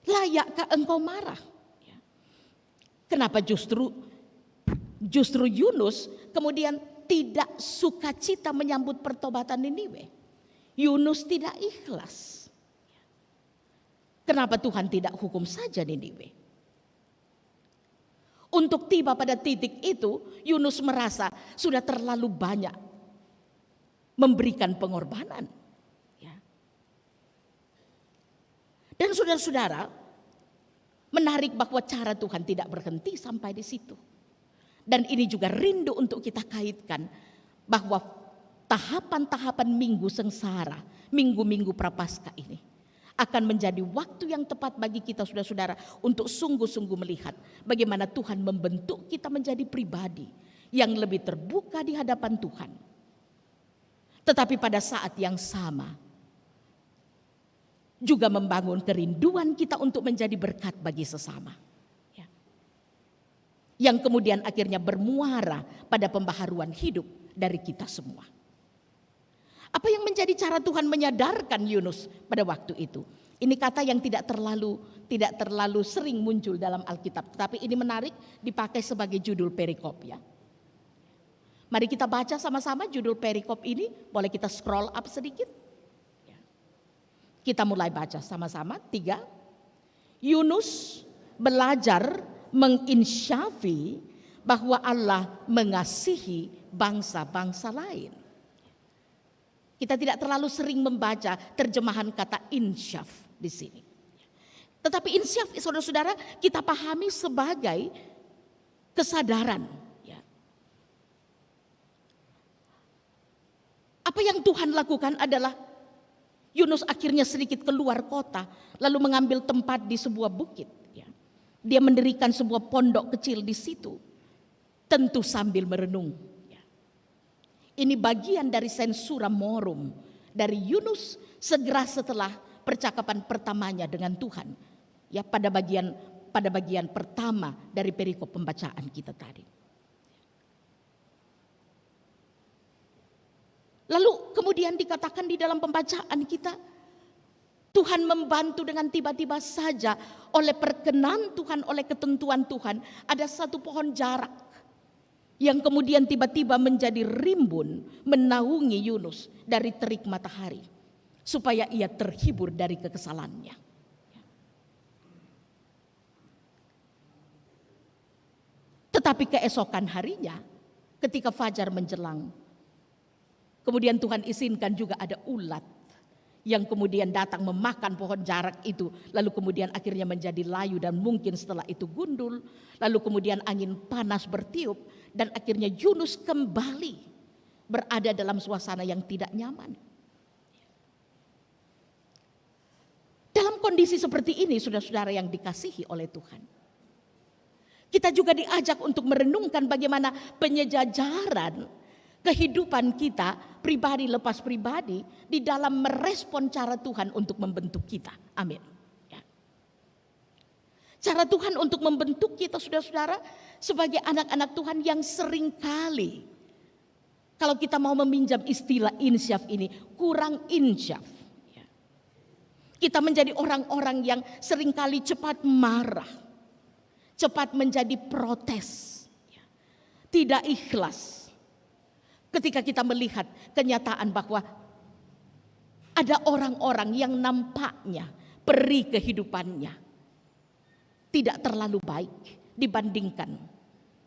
Layakkah engkau marah? Kenapa justru Yunus kemudian tidak sukacita menyambut pertobatan Niniwe? Yunus tidak ikhlas. Kenapa Tuhan tidak hukum saja Niniwe? Untuk tiba pada titik itu, Yunus merasa sudah terlalu banyak memberikan pengorbanan. Dan saudara-saudara, menarik bahwa cara Tuhan tidak berhenti sampai di situ. Dan ini juga rindu untuk kita kaitkan bahwa tahapan-tahapan minggu sengsara, minggu-minggu prapaskah ini akan menjadi waktu yang tepat bagi kita saudara-saudara untuk sungguh-sungguh melihat bagaimana Tuhan membentuk kita menjadi pribadi yang lebih terbuka di hadapan Tuhan. Tetapi pada saat yang sama juga membangun kerinduan kita untuk menjadi berkat bagi sesama. Ya. Yang kemudian akhirnya bermuara pada pembaharuan hidup dari kita semua. Apa yang menjadi cara Tuhan menyadarkan Yunus pada waktu itu? Ini kata yang tidak terlalu sering muncul dalam Alkitab, tetapi ini menarik dipakai sebagai judul perikop ya. Mari kita baca sama-sama judul perikop ini, boleh kita scroll up sedikit. Ya. Kita mulai baca sama-sama, 3. Yunus belajar menginsyafi bahwa Allah mengasihi bangsa-bangsa lain. Kita tidak terlalu sering membaca terjemahan kata insyaf di sini. Tetapi insyaf, saudara-saudara, kita pahami sebagai kesadaran. Ya. Apa yang Tuhan lakukan adalah Yunus akhirnya sedikit keluar kota, lalu mengambil tempat di sebuah bukit. Ya. Dia mendirikan sebuah pondok kecil di situ, tentu sambil merenung. Ini bagian dari sensura morum dari Yunus segera setelah percakapan pertamanya dengan Tuhan. Ya, pada bagian pertama dari perikop pembacaan kita tadi. Lalu kemudian dikatakan di dalam pembacaan kita, Tuhan membantu dengan tiba-tiba saja oleh perkenan Tuhan, oleh ketentuan Tuhan, ada satu pohon jarak yang kemudian tiba-tiba menjadi rimbun menaungi Yunus dari terik matahari supaya ia terhibur dari kekesalannya. Tetapi keesokan harinya ketika fajar menjelang, kemudian Tuhan izinkan juga ada ulat yang kemudian datang memakan pohon jarak itu, lalu kemudian akhirnya menjadi layu dan mungkin setelah itu gundul, lalu kemudian angin panas bertiup dan akhirnya Yunus kembali berada dalam suasana yang tidak nyaman. Dalam kondisi seperti ini, saudara-saudara yang dikasihi oleh Tuhan, kita juga diajak untuk merenungkan bagaimana penyejajaran kehidupan kita pribadi lepas pribadi di dalam merespon cara Tuhan untuk membentuk kita. Amin. Ya. Cara Tuhan untuk membentuk kita, saudara-saudara, sebagai anak-anak Tuhan yang seringkali, kalau kita mau meminjam istilah insyaf ini, kurang insyaf. Ya. Kita menjadi orang-orang yang seringkali cepat marah, cepat menjadi protes, ya. Tidak ikhlas ketika kita melihat kenyataan bahwa ada orang-orang yang nampaknya peri kehidupannya tidak terlalu baik dibandingkan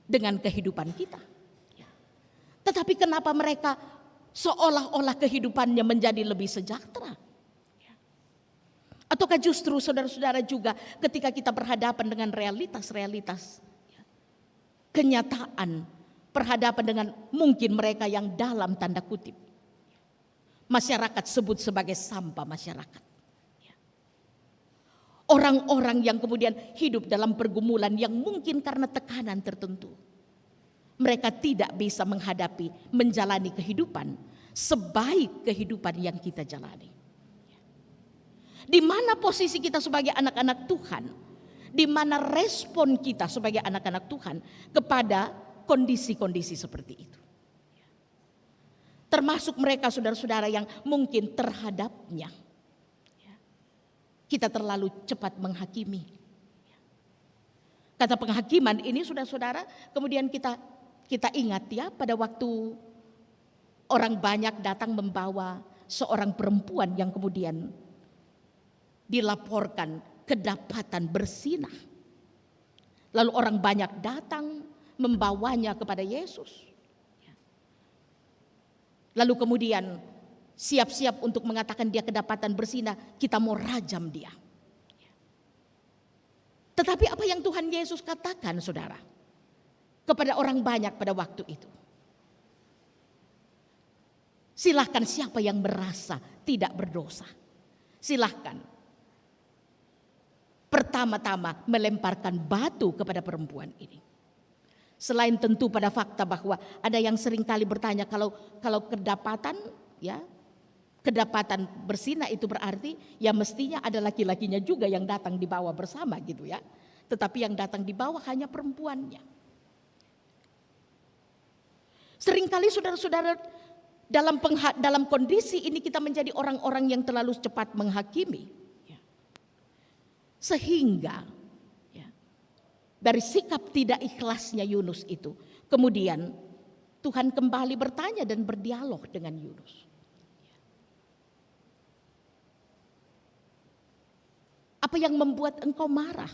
dengan kehidupan kita. Tetapi kenapa mereka seolah-olah kehidupannya menjadi lebih sejahtera? Ataukah justru saudara-saudara juga ketika kita berhadapan dengan realitas-realitas, kenyataan, berhadapan dengan mungkin mereka yang dalam tanda kutip masyarakat sebut sebagai sampah masyarakat. Orang-orang yang kemudian hidup dalam pergumulan yang mungkin karena tekanan tertentu. Mereka tidak bisa menghadapi, menjalani kehidupan sebaik kehidupan yang kita jalani. Di mana posisi kita sebagai anak-anak Tuhan? Di mana respon kita sebagai anak-anak Tuhan kepada kondisi-kondisi seperti itu. Termasuk mereka saudara-saudara yang mungkin terhadapnya kita terlalu cepat menghakimi. Kata penghakiman ini saudara-saudara kemudian kita ingat ya pada waktu orang banyak datang membawa seorang perempuan yang kemudian dilaporkan kedapatan bersinah. Lalu orang banyak datang membawanya kepada Yesus. Lalu kemudian siap-siap untuk mengatakan dia kedapatan bersinah, kita mau rajam dia. Tetapi apa yang Tuhan Yesus katakan saudara kepada orang banyak pada waktu itu? Silahkan siapa yang merasa tidak berdosa, silahkan pertama-tama melemparkan batu kepada perempuan ini. Selain tentu pada fakta bahwa ada yang seringkali bertanya kalau kedapatan ya. Kedapatan berzina itu berarti ya mestinya ada laki-lakinya juga yang datang dibawa bersama gitu ya. Tetapi yang datang dibawa hanya perempuannya. Seringkali saudara-saudara dalam kondisi ini kita menjadi orang-orang yang terlalu cepat menghakimi. Ya. Sehingga ya, dari sikap tidak ikhlasnya Yunus itu, kemudian Tuhan kembali bertanya dan berdialog dengan Yunus. Apa yang membuat engkau marah?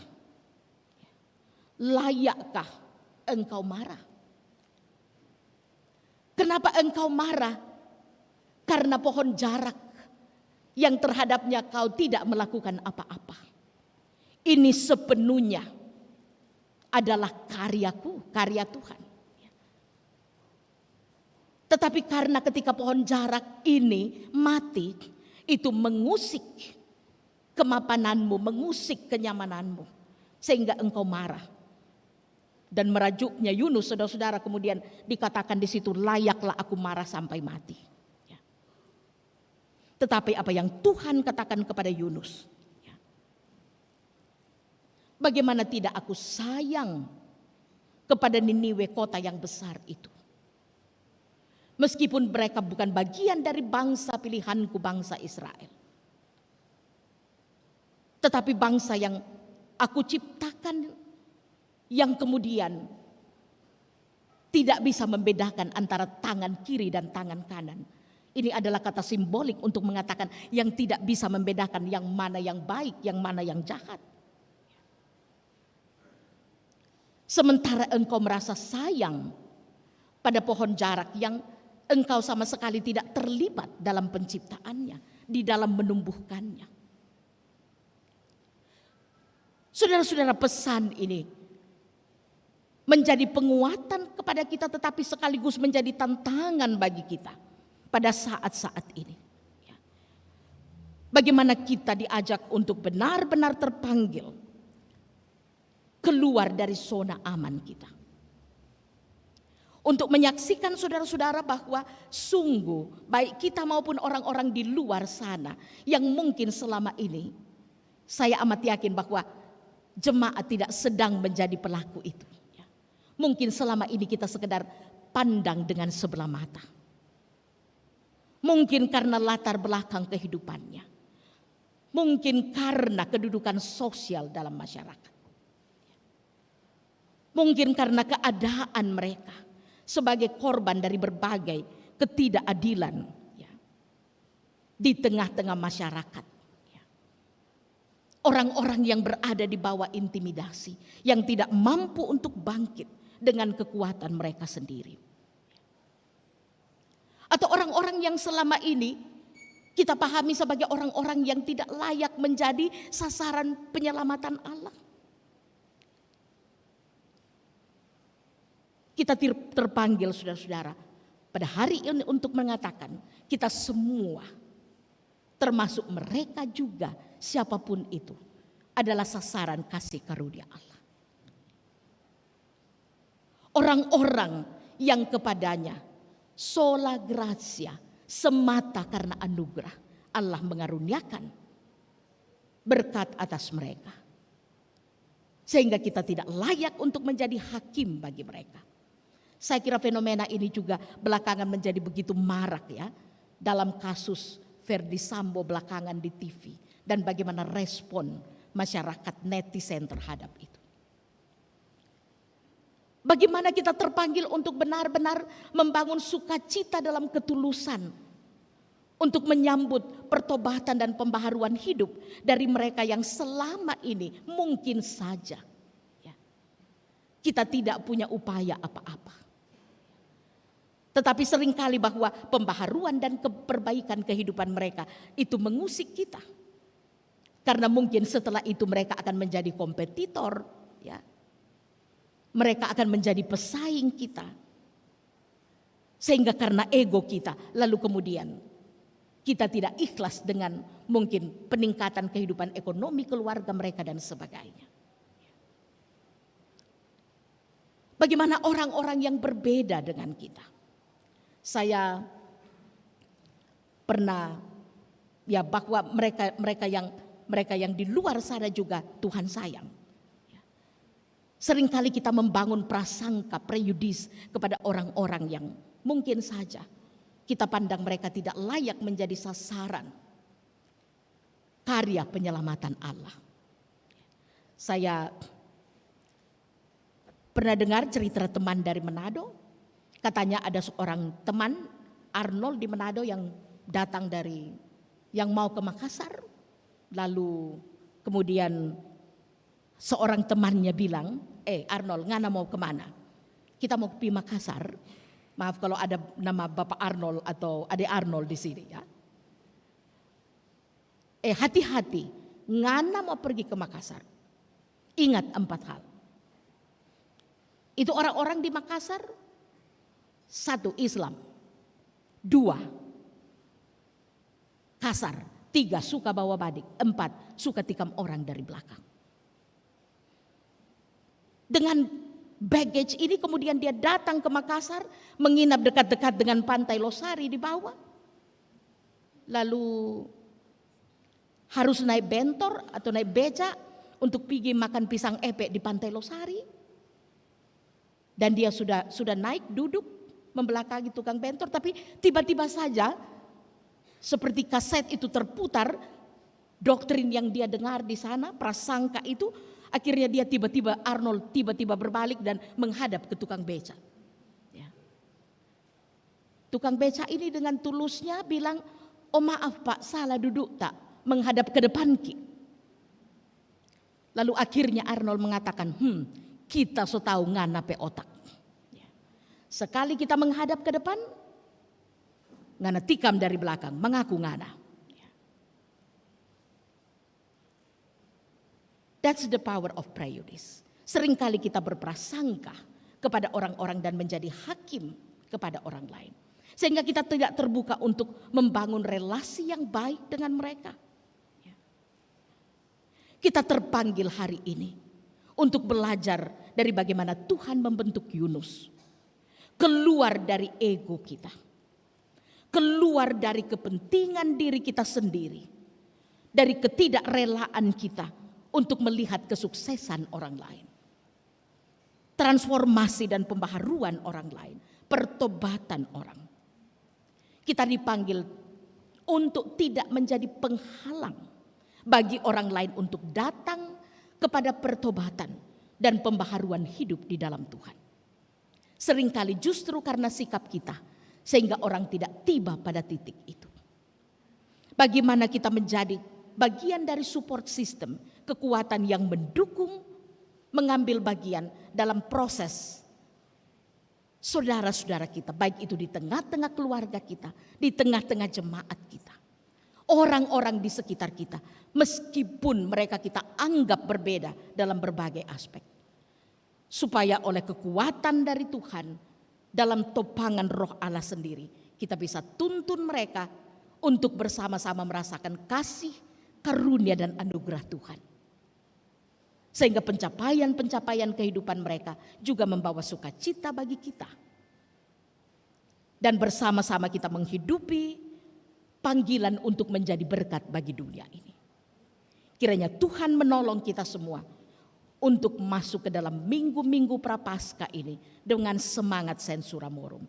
Layakkah engkau marah? Kenapa engkau marah? Karena pohon jarak yang terhadapnya kau tidak melakukan apa-apa. Ini sepenuhnya adalah karyaku, karya Tuhan. Tetapi karena ketika pohon jarak ini mati, itu mengusik kemapananmu, mengusik kenyamananmu, sehingga engkau marah. Dan merajuknya Yunus, saudara-saudara, kemudian dikatakan di situ, layaklah aku marah sampai mati. Ya. Tetapi apa yang Tuhan katakan kepada Yunus, ya, bagaimana tidak aku sayang kepada Niniwe, kota yang besar itu. Meskipun mereka bukan bagian dari bangsa pilihanku, bangsa Israel. Tetapi bangsa yang aku ciptakan, yang kemudian tidak bisa membedakan antara tangan kiri dan tangan kanan. Ini adalah kata simbolik untuk mengatakan yang tidak bisa membedakan yang mana yang baik, yang mana yang jahat. Sementara engkau merasa sayang pada pohon jarak yang engkau sama sekali tidak terlibat dalam penciptaannya, di dalam menumbuhkannya. Saudara-saudara, pesan ini menjadi penguatan kepada kita, tetapi sekaligus menjadi tantangan bagi kita pada saat-saat ini. Bagaimana kita diajak untuk benar-benar terpanggil keluar dari zona aman kita. Untuk menyaksikan saudara-saudara bahwa sungguh baik kita maupun orang-orang di luar sana yang mungkin selama ini, saya amat yakin bahwa jemaat tidak sedang menjadi pelaku itu. Mungkin selama ini kita sekedar pandang dengan sebelah mata. Mungkin karena latar belakang kehidupannya. Mungkin karena kedudukan sosial dalam masyarakat. Mungkin karena keadaan mereka sebagai korban dari berbagai ketidakadilan di tengah-tengah masyarakat. Orang-orang yang berada di bawah intimidasi, yang tidak mampu untuk bangkit dengan kekuatan mereka sendiri. Atau orang-orang yang selama ini kita pahami sebagai orang-orang yang tidak layak menjadi sasaran penyelamatan Allah. Kita terpanggil saudara-saudara pada hari ini untuk mengatakan kita semua, termasuk mereka juga, siapapun itu, adalah sasaran kasih karunia Allah. Orang-orang yang kepadanya sola gratia, semata karena anugerah Allah mengaruniakan berkat atas mereka. Sehingga kita tidak layak untuk menjadi hakim bagi mereka. Saya kira fenomena ini juga belakangan menjadi begitu marak ya, dalam kasus Verdi Sambo belakangan di TV, dan bagaimana respon masyarakat netizen terhadap itu. Bagaimana kita terpanggil untuk benar-benar membangun sukacita dalam ketulusan untuk menyambut pertobatan dan pembaharuan hidup dari mereka yang selama ini mungkin saja ya, kita tidak punya upaya apa-apa. Tetapi seringkali bahwa pembaharuan dan perbaikan kehidupan mereka itu mengusik kita. Karena mungkin setelah itu mereka akan menjadi kompetitor ya. Mereka akan menjadi pesaing kita. Sehingga karena ego kita, lalu kemudian kita tidak ikhlas dengan mungkin peningkatan kehidupan ekonomi keluarga mereka dan sebagainya. Bagaimana orang-orang yang berbeda dengan kita? Saya pernah ya bahwa mereka yang di luar sana juga Tuhan sayang. Seringkali kita membangun prasangka, prejudis kepada orang-orang yang mungkin saja kita pandang mereka tidak layak menjadi sasaran karya penyelamatan Allah. Saya pernah dengar cerita teman dari Manado. Katanya ada seorang teman Arnold di Manado yang datang yang mau ke Makassar. Lalu kemudian seorang temannya bilang, Arnold, ngana mau kemana? Kita mau pergi Makassar. Maaf kalau ada nama Bapak Arnold atau Ade Arnold di sini ya. Hati-hati, ngana mau pergi ke Makassar. Ingat 4 hal. Itu orang-orang di Makassar. 1, Islam. 2, kasar. 3, suka bawa badik. 4, suka tikam orang dari belakang. Dengan baggage ini kemudian dia datang ke Makassar, menginap dekat-dekat dengan pantai Losari di bawah. Lalu harus naik bentor atau naik beca untuk pergi makan pisang epek di pantai Losari. Dan dia sudah naik duduk membelakangi tukang bentor, tapi tiba-tiba saja seperti kaset itu terputar, doktrin yang dia dengar di sana, prasangka itu, akhirnya dia Arnold tiba-tiba berbalik dan menghadap ke tukang beca. Ya. Tukang beca ini dengan tulusnya bilang, oh maaf Pak, salah duduk tak, menghadap ke depan ki. Lalu akhirnya Arnold mengatakan, kita so tahu ngana pe otak. Ya. Sekali kita menghadap ke depan, ngana tikam dari belakang, mengaku ngana. That's the power of prejudice. Seringkali kita berprasangka kepada orang-orang dan menjadi hakim kepada orang lain. Sehingga kita tidak terbuka untuk membangun relasi yang baik dengan mereka. Kita terpanggil hari ini untuk belajar dari bagaimana Tuhan membentuk Yunus. Keluar dari ego kita. Keluar dari kepentingan diri kita sendiri. Dari ketidakrelaan kita untuk melihat kesuksesan orang lain. Transformasi dan pembaharuan orang lain. Pertobatan orang. Kita dipanggil untuk tidak menjadi penghalang bagi orang lain untuk datang kepada pertobatan dan pembaharuan hidup di dalam Tuhan. Seringkali justru karena sikap kita sehingga orang tidak tiba pada titik itu. Bagaimana kita menjadi bagian dari support system, kekuatan yang mendukung, mengambil bagian dalam proses saudara-saudara kita, baik itu di tengah-tengah keluarga kita, di tengah-tengah jemaat kita. Orang-orang di sekitar kita, meskipun mereka kita anggap berbeda dalam berbagai aspek. Supaya oleh kekuatan dari Tuhan, dalam topangan Roh Allah sendiri, kita bisa tuntun mereka untuk bersama-sama merasakan kasih, karunia dan anugerah Tuhan. Sehingga pencapaian-pencapaian kehidupan mereka juga membawa sukacita bagi kita. Dan bersama-sama kita menghidupi panggilan untuk menjadi berkat bagi dunia ini. Kiranya Tuhan menolong kita semua untuk masuk ke dalam minggu-minggu Prapaskah ini dengan semangat Sensura Morum.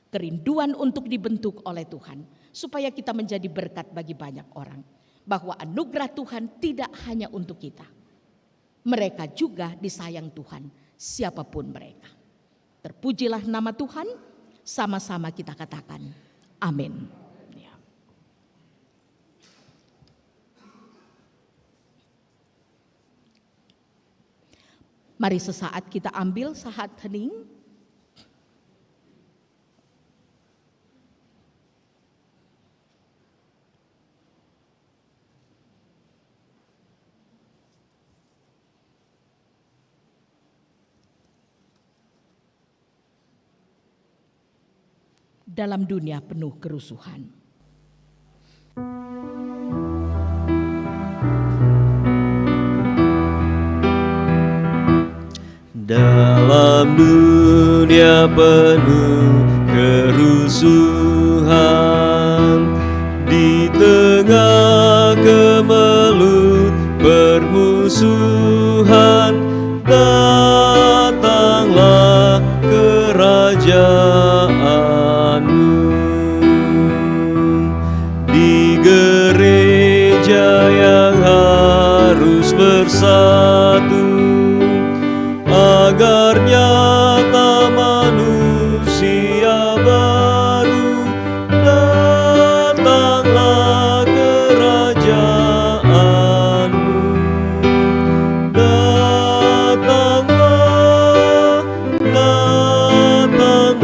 Kerinduan untuk dibentuk oleh Tuhan supaya kita menjadi berkat bagi banyak orang. Bahwa anugerah Tuhan tidak hanya untuk kita. Mereka juga disayang Tuhan, siapapun mereka. Terpujilah nama Tuhan, sama-sama kita katakan amin. Ya. Mari sesaat kita ambil saat hening. Dalam dunia penuh kerusuhan. Dalam dunia penuh kerusuhan, di Tuhan, datanglah kerajaan-Mu. Di gereja yang harus bersatu, agar nyata manusia baru, datanglah kerajaan-Mu. Datanglah, datanglah,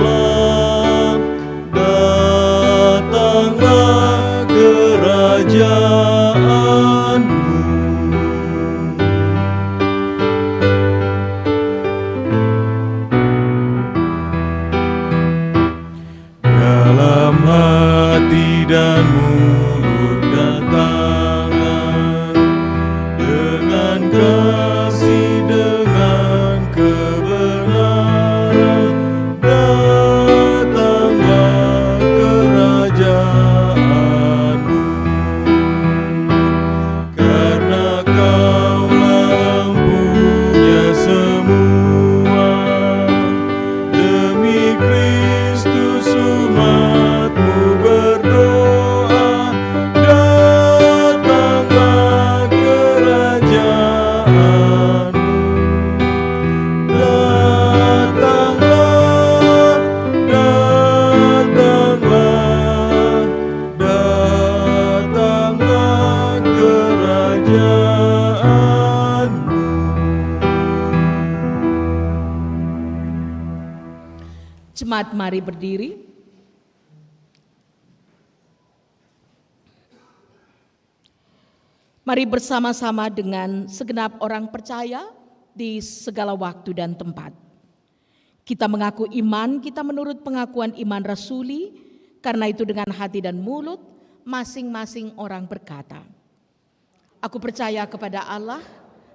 datanglah kerajaan-Mu. Dalam hati dan mulut dan tangan, dengan kasih, dengan kebenaran, datanglah kerajaan-Mu. Karena Kaulah empunya semua, demi Kristus umat-Mu berdoa, datanglah kerajaan-Mu. Datanglah, datanglah, datanglah kerajaan-Mu. Jemaat, mari berdiri. Mari bersama-sama dengan segenap orang percaya di segala waktu dan tempat. Kita mengaku iman kita menurut pengakuan iman rasuli, karena itu dengan hati dan mulut masing-masing orang berkata, aku percaya kepada Allah,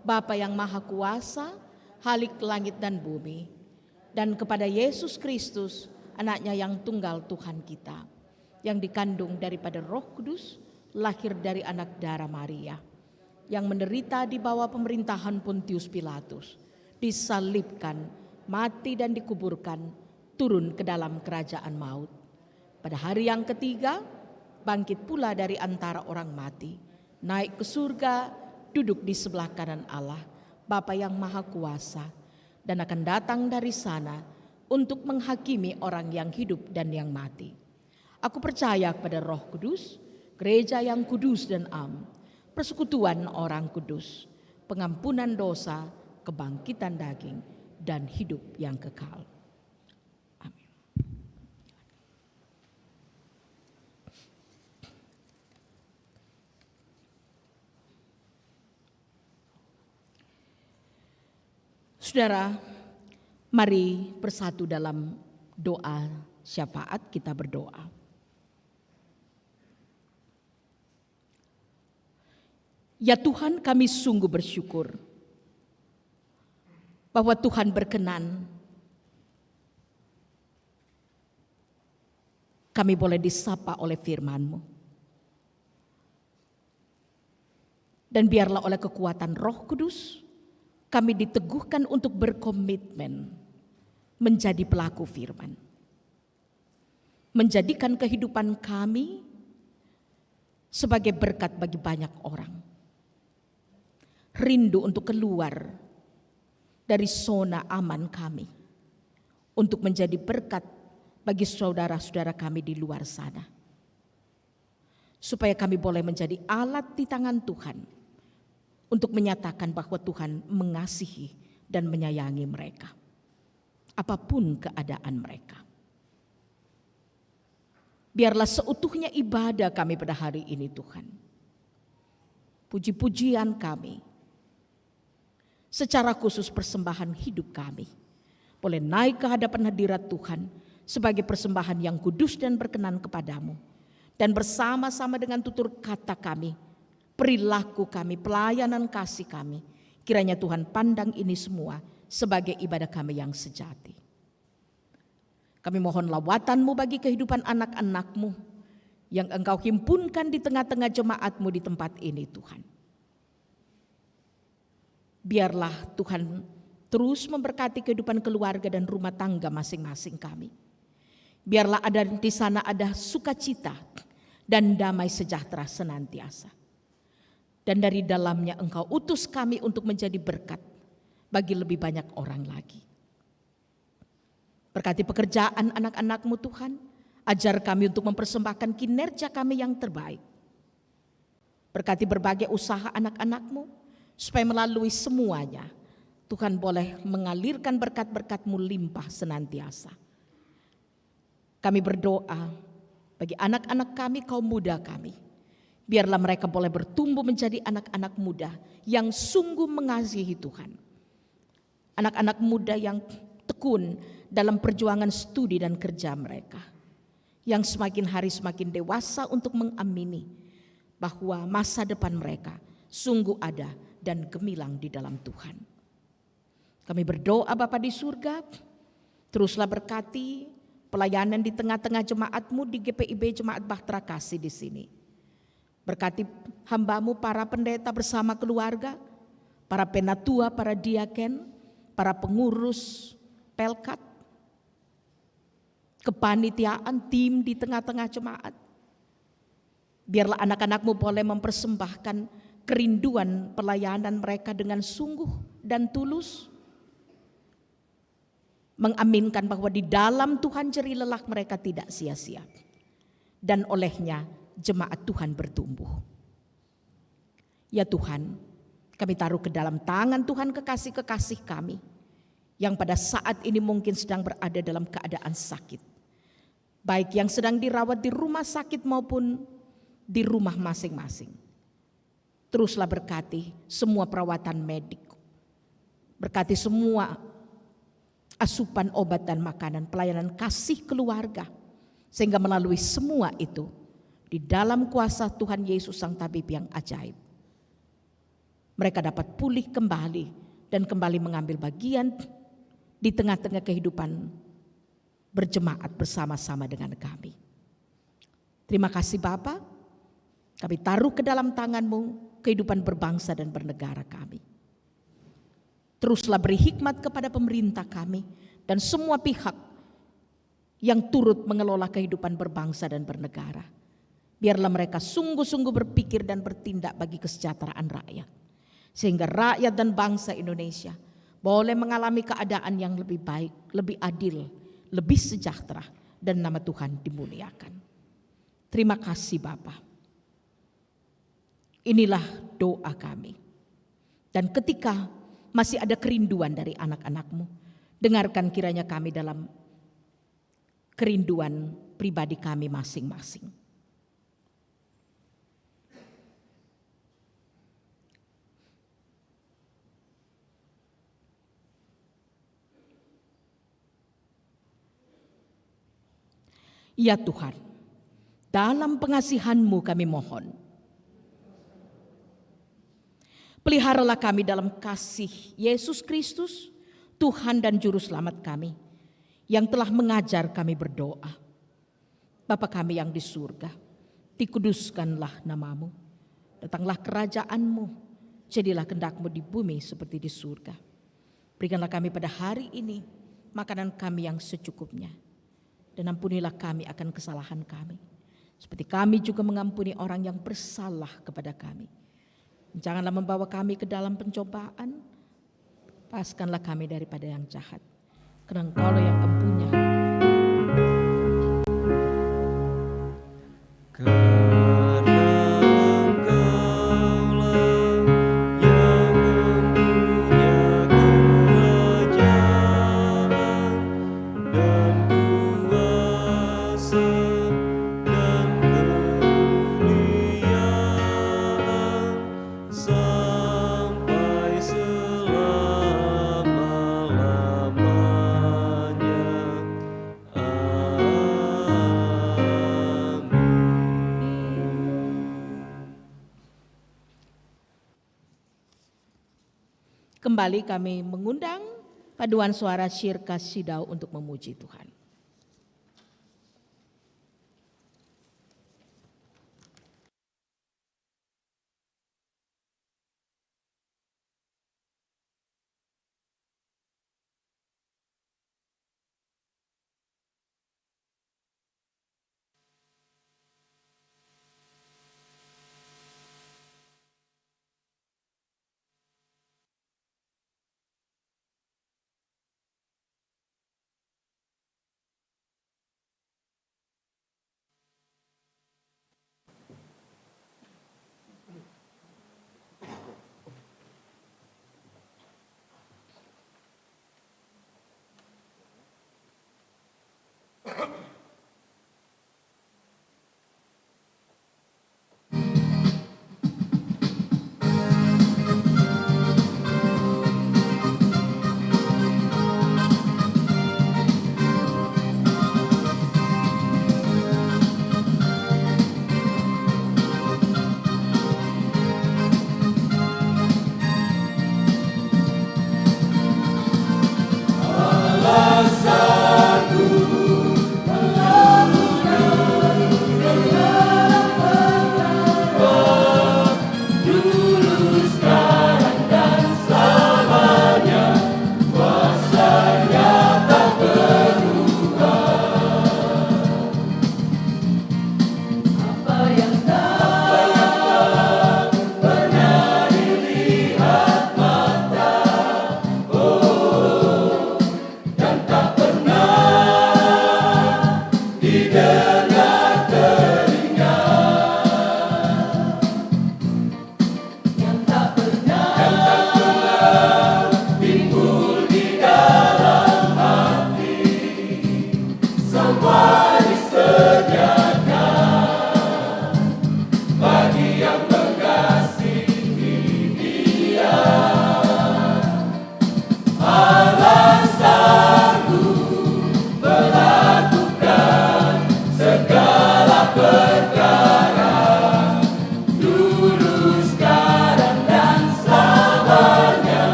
Bapa yang Maha Kuasa, Khalik langit dan bumi, dan kepada Yesus Kristus, anaknya yang tunggal Tuhan kita, yang dikandung daripada Roh Kudus, lahir dari anak darah Maria, yang menderita di bawah pemerintahan Pontius Pilatus, disalibkan, mati dan dikuburkan, turun ke dalam kerajaan maut. Pada hari yang ketiga, bangkit pula dari antara orang mati, naik ke surga, duduk di sebelah kanan Allah, Bapa yang Maha Kuasa, dan akan datang dari sana untuk menghakimi orang yang hidup dan yang mati. Aku percaya kepada Roh Kudus, gereja yang kudus dan am, persekutuan orang kudus, pengampunan dosa, kebangkitan daging, dan hidup yang kekal. Amin. Saudara, mari bersatu dalam doa syafaat. Kita berdoa. Ya Tuhan, kami sungguh bersyukur bahwa Tuhan berkenan kami boleh disapa oleh firman-Mu. Dan biarlah oleh kekuatan Roh Kudus kami diteguhkan untuk berkomitmen menjadi pelaku firman. Menjadikan kehidupan kami sebagai berkat bagi banyak orang. Rindu untuk keluar dari zona aman kami, untuk menjadi berkat bagi saudara-saudara kami di luar sana. Supaya kami boleh menjadi alat di tangan Tuhan untuk menyatakan bahwa Tuhan mengasihi dan menyayangi mereka, apapun keadaan mereka. Biarlah seutuhnya ibadah kami pada hari ini Tuhan, puji-pujian kami, secara khusus persembahan hidup kami, boleh naik ke hadapan hadirat Tuhan sebagai persembahan yang kudus dan berkenan kepadamu. Dan bersama-sama dengan tutur kata kami, perilaku kami, pelayanan kasih kami, kiranya Tuhan pandang ini semua sebagai ibadah kami yang sejati. Kami mohon lawatan-Mu bagi kehidupan anak-anak-Mu yang Engkau himpunkan di tengah-tengah jemaat-Mu di tempat ini Tuhan. Biarlah Tuhan terus memberkati kehidupan keluarga dan rumah tangga masing-masing kami. Biarlah ada di sana ada sukacita dan damai sejahtera senantiasa. Dan dari dalamnya Engkau utus kami untuk menjadi berkat bagi lebih banyak orang lagi. Berkati pekerjaan anak-anak-Mu Tuhan, ajar kami untuk mempersembahkan kinerja kami yang terbaik. Berkati berbagai usaha anak-anak-Mu, supaya melalui semuanya Tuhan boleh mengalirkan berkat-berkat-Mu limpah senantiasa. Kami berdoa bagi anak-anak kami, kaum muda kami. Biarlah mereka boleh bertumbuh menjadi anak-anak muda yang sungguh mengasihi Tuhan. Anak-anak muda yang tekun dalam perjuangan studi dan kerja mereka. Yang semakin hari semakin dewasa untuk mengamini bahwa masa depan mereka sungguh ada dan gemilang di dalam Tuhan. Kami berdoa Bapa di surga, teruslah berkati pelayanan di tengah-tengah jemaat-Mu di GPIB Jemaat Bahtera Kasih di sini. Berkati hamba-Mu para pendeta bersama keluarga, para penatua, para diaken, para pengurus pelkat, kepanitiaan, tim di tengah-tengah jemaat. Biarlah anak-anak-Mu boleh mempersembahkan kerinduan pelayanan mereka dengan sungguh dan tulus. Mengaminkan bahwa di dalam Tuhan jerih lelah mereka tidak sia-sia. Dan olehnya jemaat Tuhan bertumbuh. Ya Tuhan, kami taruh ke dalam tangan Tuhan kekasih-kekasih kami yang pada saat ini mungkin sedang berada dalam keadaan sakit. Baik yang sedang dirawat di rumah sakit maupun di rumah masing-masing. Teruslah berkati semua perawatan medik. Berkati semua asupan obat dan makanan, pelayanan kasih keluarga. Sehingga melalui semua itu, di dalam kuasa Tuhan Yesus Sang Tabib yang ajaib, mereka dapat pulih kembali dan kembali mengambil bagian di tengah-tengah kehidupan berjemaat bersama-sama dengan kami. Terima kasih Bapa, kami taruh ke dalam tangan-Mu kehidupan berbangsa dan bernegara kami. Teruslah beri hikmat kepada pemerintah kami dan semua pihak yang turut mengelola kehidupan berbangsa dan bernegara. Biarlah mereka sungguh-sungguh berpikir dan bertindak bagi kesejahteraan rakyat. Sehingga rakyat dan bangsa Indonesia boleh mengalami keadaan yang lebih baik, lebih adil, lebih sejahtera, dan nama Tuhan dimuliakan. Terima kasih Bapa. Inilah doa kami. Dan ketika masih ada kerinduan dari anak-anak-Mu, dengarkan kiranya kami dalam kerinduan pribadi kami masing-masing. Ya Tuhan, dalam pengasihan-Mu kami mohon, peliharalah kami dalam kasih Yesus Kristus, Tuhan dan Juru Selamat kami, yang telah mengajar kami berdoa. Bapa kami yang di surga, dikuduskanlah nama-Mu, datanglah kerajaan-Mu, jadilah kehendak-Mu di bumi seperti di surga. Berikanlah kami pada hari ini makanan kami yang secukupnya. Dan ampunilah kami akan kesalahan kami, seperti kami juga mengampuni orang yang bersalah kepada kami. Janganlah membawa kami ke dalam pencobaan, lepaskanlah kami daripada yang jahat. Karena Engkau yang empunya. Kembali kami mengundang paduan suara Syirka Sidau untuk memuji Tuhan.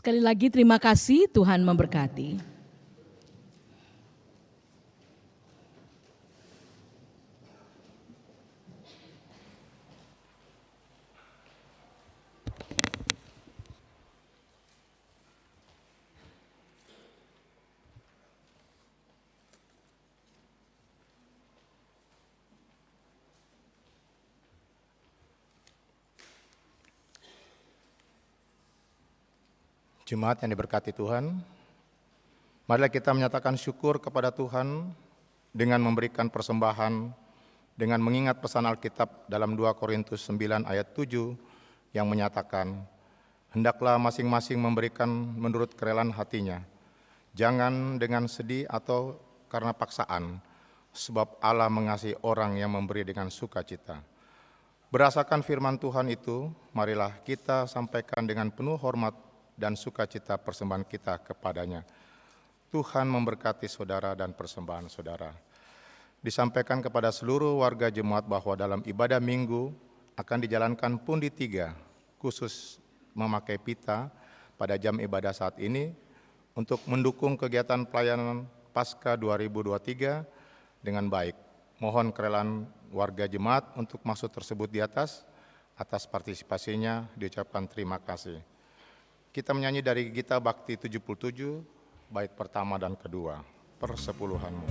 Sekali lagi terima kasih, Tuhan memberkati. Jemaat yang diberkati Tuhan, marilah kita menyatakan syukur kepada Tuhan dengan memberikan persembahan, dengan mengingat pesan Alkitab dalam 2 Korintus 9 ayat 7 yang menyatakan, hendaklah masing-masing memberikan menurut kerelaan hatinya, jangan dengan sedih atau karena paksaan, sebab Allah mengasihi orang yang memberi dengan sukacita. Berdasarkan firman Tuhan itu, marilah kita sampaikan dengan penuh hormat dan sukacita persembahan kita kepadanya. Tuhan memberkati saudara dan persembahan saudara. Disampaikan kepada seluruh warga jemaat bahwa dalam ibadah minggu akan dijalankan pundi 3, khusus memakai pita pada jam ibadah saat ini untuk mendukung kegiatan pelayanan Paskah 2023 dengan baik. Mohon kerelaan warga jemaat untuk maksud tersebut di atas partisipasinya diucapkan terima kasih. Kita menyanyi dari Gita Bakti 77, bait pertama dan kedua, persepuluhanmu.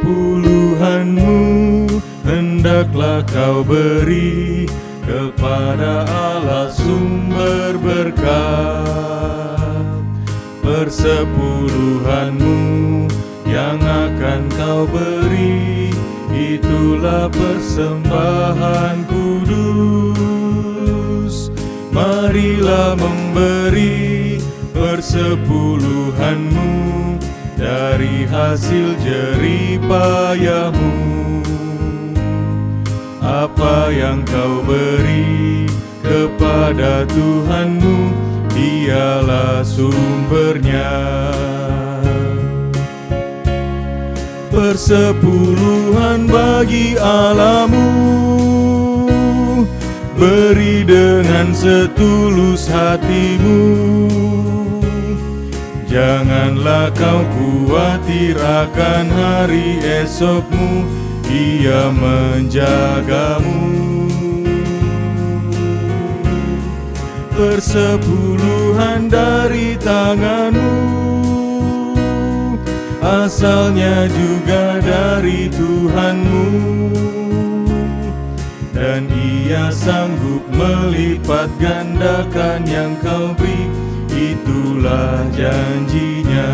Persepuluhanmu hendaklah kau beri kepada Allah sumber berkat. Persepuluhanmu yang akan kau beri, itulah persembahan kudus. Marilah memberi persepuluhanmu dari hasil jerih payahmu. Apa yang kau beri kepada Tuhanmu, Dialah sumbernya. Persepuluhan bagi Allahmu, beri dengan setulus hatimu. Janganlah kau khawatir akan hari esokmu, Dia menjagamu. Persepuluhan dari tanganmu, asalnya juga dari Tuhanmu, dan Ia sanggup melipat gandakan yang kau beri, itulah janjinya.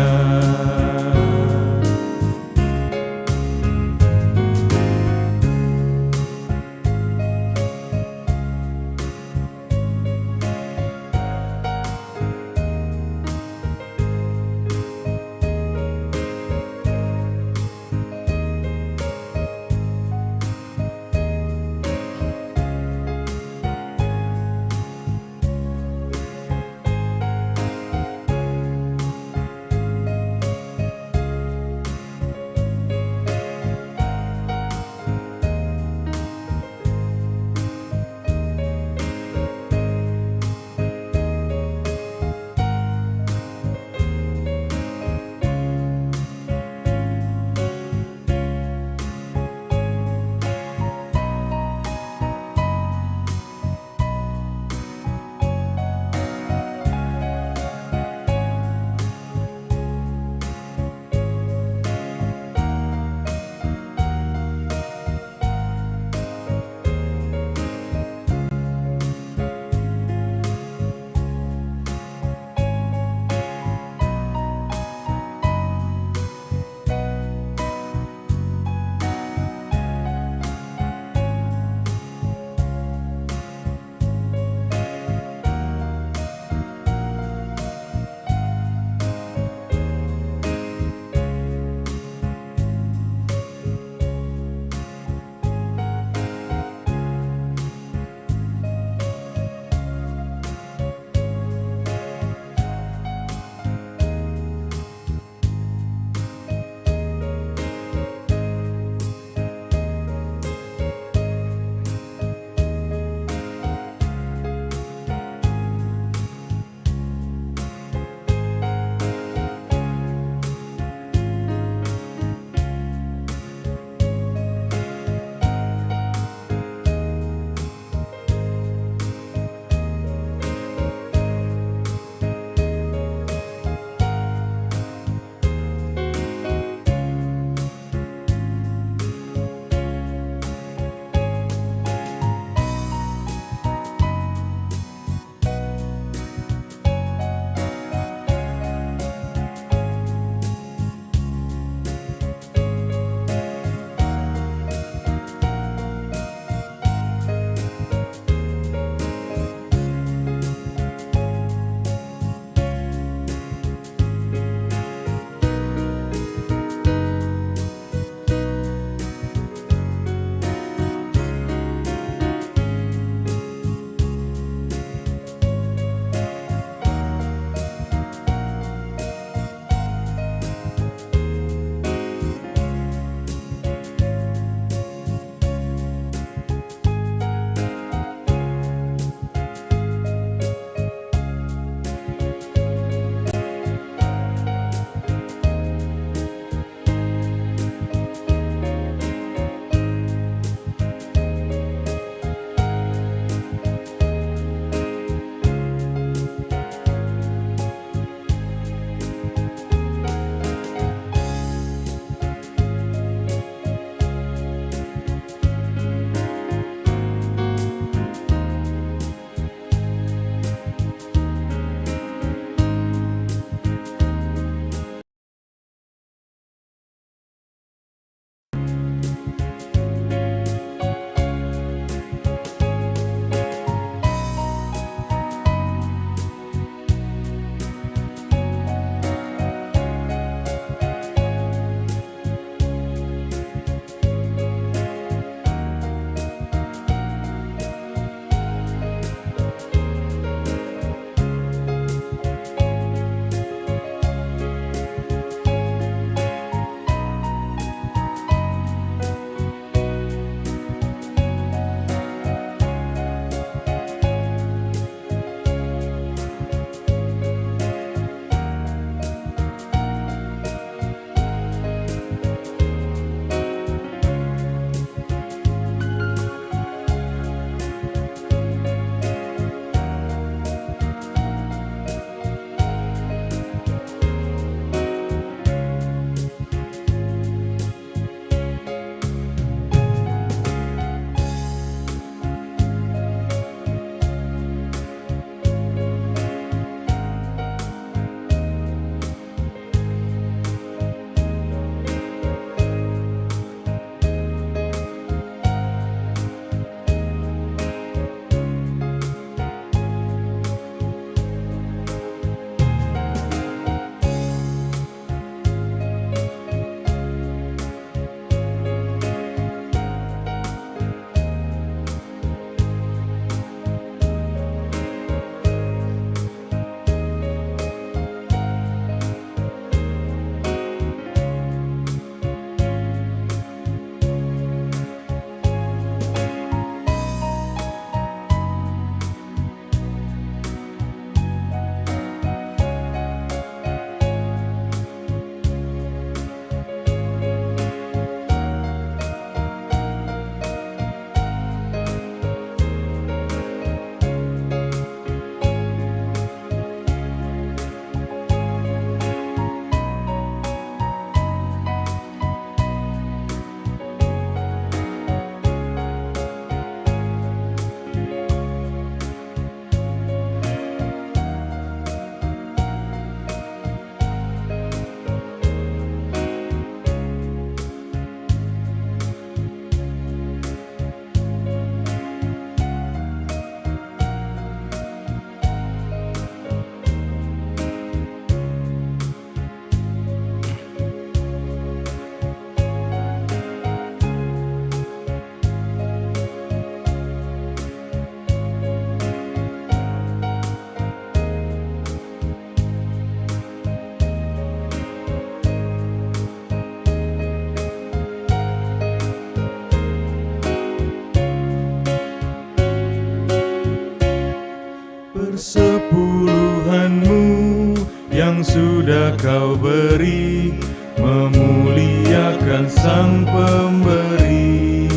yang sudah kau beri, memuliakan Sang Pemberi.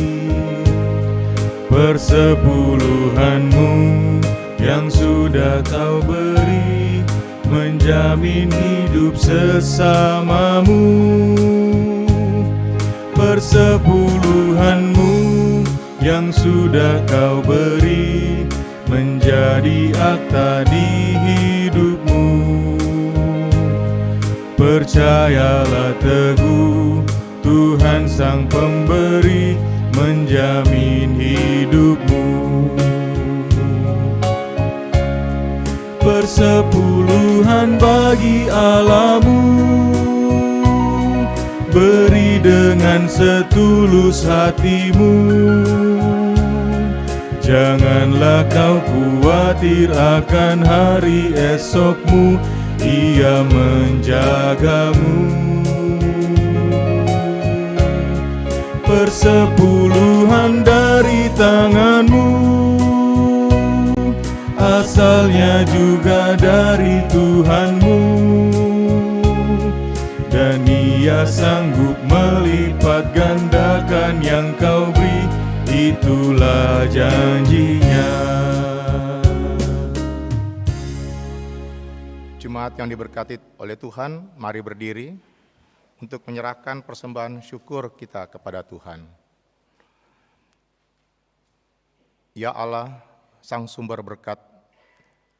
Persepuluhan-Mu yang sudah kau beri, menjamin hidup sesamamu. Persepuluhan-Mu yang sudah kau beri, menjadi akta di hidupmu. Percayalah teguh, Tuhan Sang Pemberi menjamin hidupmu. Persepuluhan bagi Allahmu, beri dengan setulus hatimu. Janganlah kau khawatir akan hari esokmu, Ia menjagamu. Persepuluhan dari tanganmu, asalnya juga dari Tuhanmu, dan Ia sanggup melipat gandakan yang kau beri, itulah janjinya. Jemaat yang diberkati oleh Tuhan, mari berdiri untuk menyerahkan persembahan syukur kita kepada Tuhan. Ya Allah, Sang Sumber berkat,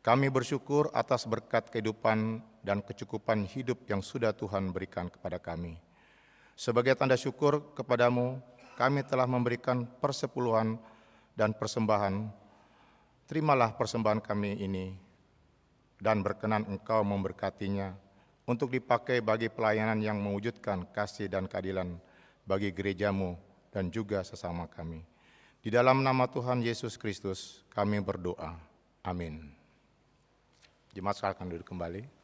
kami bersyukur atas berkat kehidupan dan kecukupan hidup yang sudah Tuhan berikan kepada kami. Sebagai tanda syukur kepadamu, kami telah memberikan persepuluhan dan persembahan. Terimalah persembahan kami ini, dan berkenan Engkau memberkatinya untuk dipakai bagi pelayanan yang mewujudkan kasih dan keadilan bagi gerejamu dan juga sesama kami. Di dalam nama Tuhan Yesus Kristus kami berdoa. Amin. Jemaat silakan duduk kembali.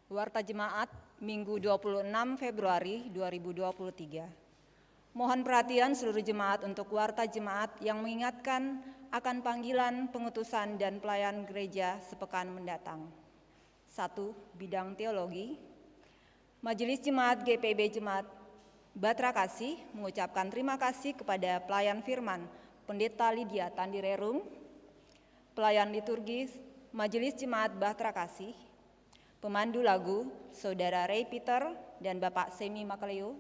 Warta Jemaat Minggu 26 Februari 2023. Mohon perhatian seluruh jemaat untuk Warta Jemaat yang mengingatkan akan panggilan, pengutusan, dan pelayan gereja sepekan mendatang. 1. Bidang teologi. Majelis Jemaat GPIB Jemaat Batra Kasih mengucapkan terima kasih kepada pelayan firman Pendeta Lydia Tandirerung, pelayan liturgis Majelis Jemaat Batra Kasih, pemandu lagu Saudara Ray Peter dan Bapak Semi Makaleo,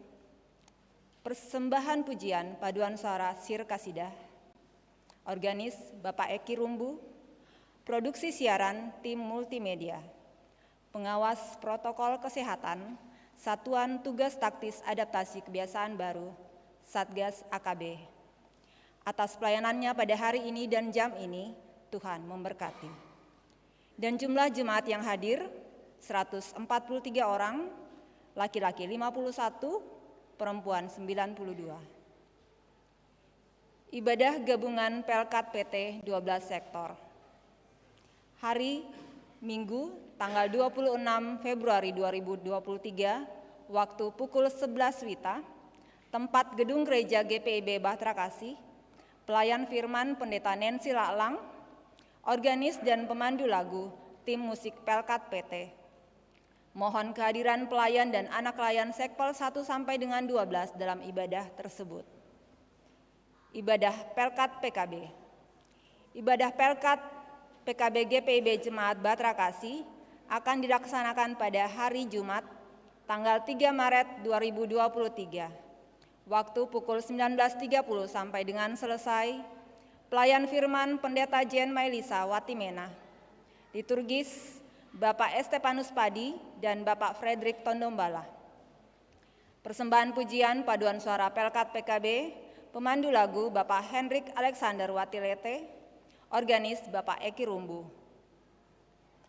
persembahan pujian paduan suara Sir Kasidah, organis Bapak Eki Rumbu, produksi siaran tim multimedia, pengawas protokol kesehatan, Satuan Tugas Taktis Adaptasi Kebiasaan Baru, Satgas AKB. Atas pelayanannya pada hari ini dan jam ini, Tuhan memberkati. Dan jumlah jemaat yang hadir 143 orang, laki-laki 51, perempuan 92. Ibadah gabungan Pelkat PT 12 sektor. Hari Minggu tanggal 26 Februari 2023, waktu pukul 11 WITA, tempat gedung gereja GPIB Batra Kasih, pelayan firman Pendeta Nancy Laklang, organis dan pemandu lagu tim musik Pelkat PT. Mohon kehadiran pelayan dan anak layan Sekpol 1 sampai dengan 12 dalam ibadah tersebut. Ibadah Pelkat PKB. Ibadah Pelkat PKB GPIB Jemaat Batra Kasih akan dilaksanakan pada hari Jumat, tanggal 3 Maret 2023, waktu pukul 19.30 sampai dengan selesai. Pelayan firman Pendeta Jen Mailisa Watimena, liturgis Bapak Estepanus Padi dan Bapak Frederick Tondombala. Persembahan pujian paduan suara Pelkat PKB, pemandu lagu Bapak Hendrik Alexander Watilete, organis Bapak Eki Rumbu.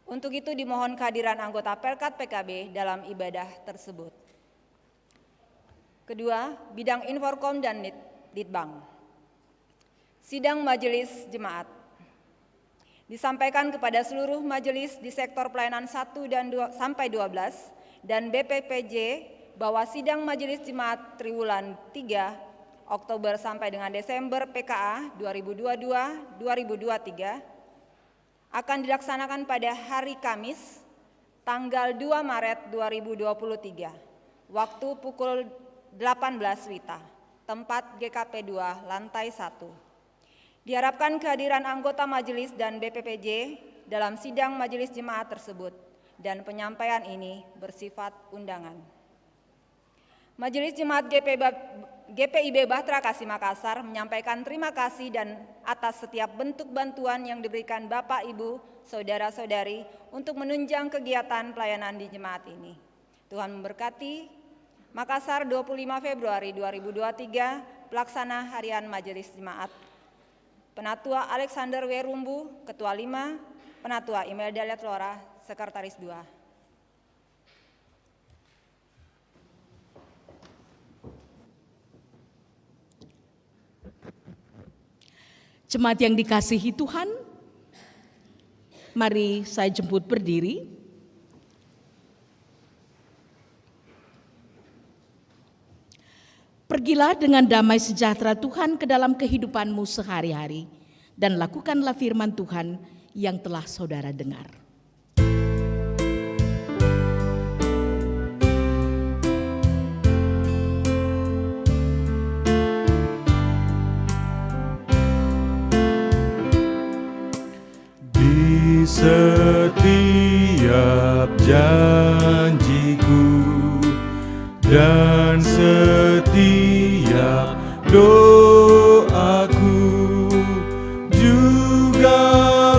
Untuk itu dimohon kehadiran anggota Pelkat PKB dalam ibadah tersebut. Kedua, bidang Inforkom dan Litbang. Sidang Majelis Jemaat disampaikan kepada seluruh majelis di sektor pelayanan 1 dan 2 sampai 12 dan BPPJ bahwa sidang Majelis Jemaat triwulan 3 Oktober sampai dengan Desember PKA 2022-2023 akan dilaksanakan pada hari Kamis tanggal 2 Maret 2023, waktu pukul 18 WITA, tempat GKP 2, lantai 1. Diharapkan kehadiran anggota majelis dan BPPJ dalam sidang Majelis Jemaat tersebut dan penyampaian ini bersifat undangan. Majelis Jemaat GPIB Bahtera Kasih Makassar menyampaikan terima kasih dan atas setiap bentuk bantuan yang diberikan Bapak, Ibu, Saudara-saudari untuk menunjang kegiatan pelayanan di jemaat ini. Tuhan memberkati. Makassar, 25 Februari 2023, Pelaksana Harian Majelis Jemaat. Penatua Alexander W. Rumbu, Ketua 5, Penatua Imelda Letlora, Sekretaris 2. Jemaat yang dikasihi Tuhan, mari saya jemput berdiri. Pergilah dengan damai sejahtera Tuhan ke dalam kehidupanmu sehari-hari dan lakukanlah firman Tuhan yang telah saudara dengar. Setiap janjiku dan setiap doaku, juga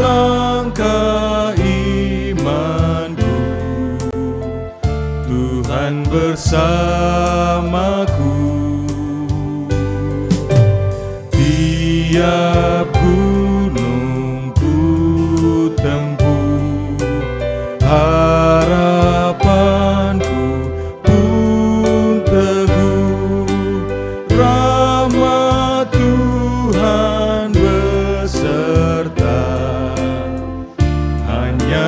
langkah imanku, Tuhan bersamaku. Tiap gunung ku tempuh, harapanku pun teguh. Rahmat Tuhan beserta, hanya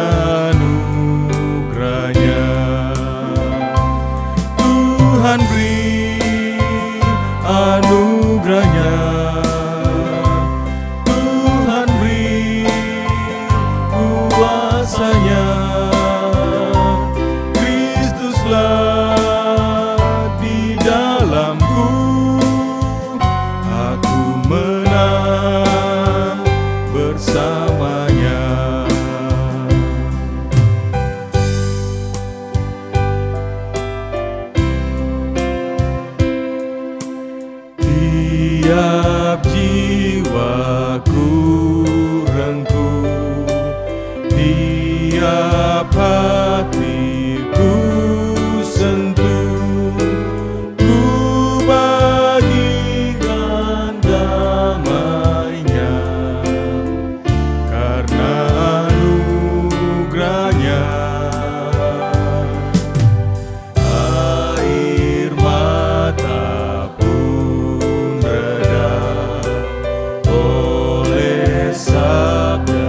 anugerahnya. Tuhan beri anugerahnya, Tuhan beri kuasanya. Kristuslah di dalamku, aku menang bersamanya. Tiap jiwaku rengkuh, tiap hatiku sentuh, ku bagikan damainya, karena anugerahnya. Air mata pun reda oleh sabda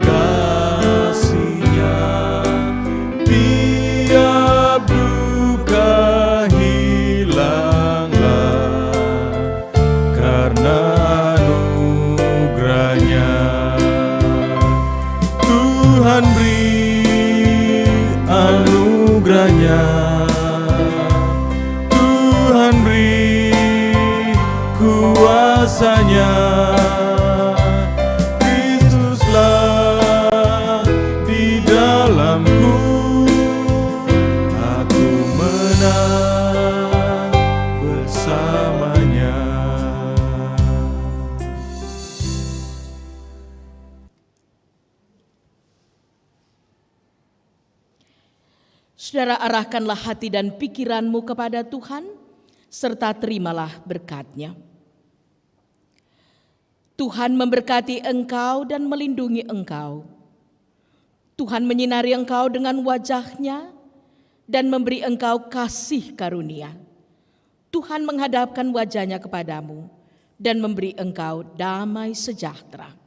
kasih-Nya. Tiap duka hilanglah karena anugerahnya. Tuhan beri anugerahnya, Tuhan beri kuasanya. Kristuslah di dalamku, aku menang bersamanya. Saudara, arahkanlah hati dan pikiranmu kepada Tuhan, serta terimalah berkat-Nya. Tuhan memberkati engkau dan melindungi engkau. Tuhan menyinari engkau dengan wajah-Nya dan memberi engkau kasih karunia. Tuhan menghadapkan wajah-Nya kepadamu dan memberi engkau damai sejahtera.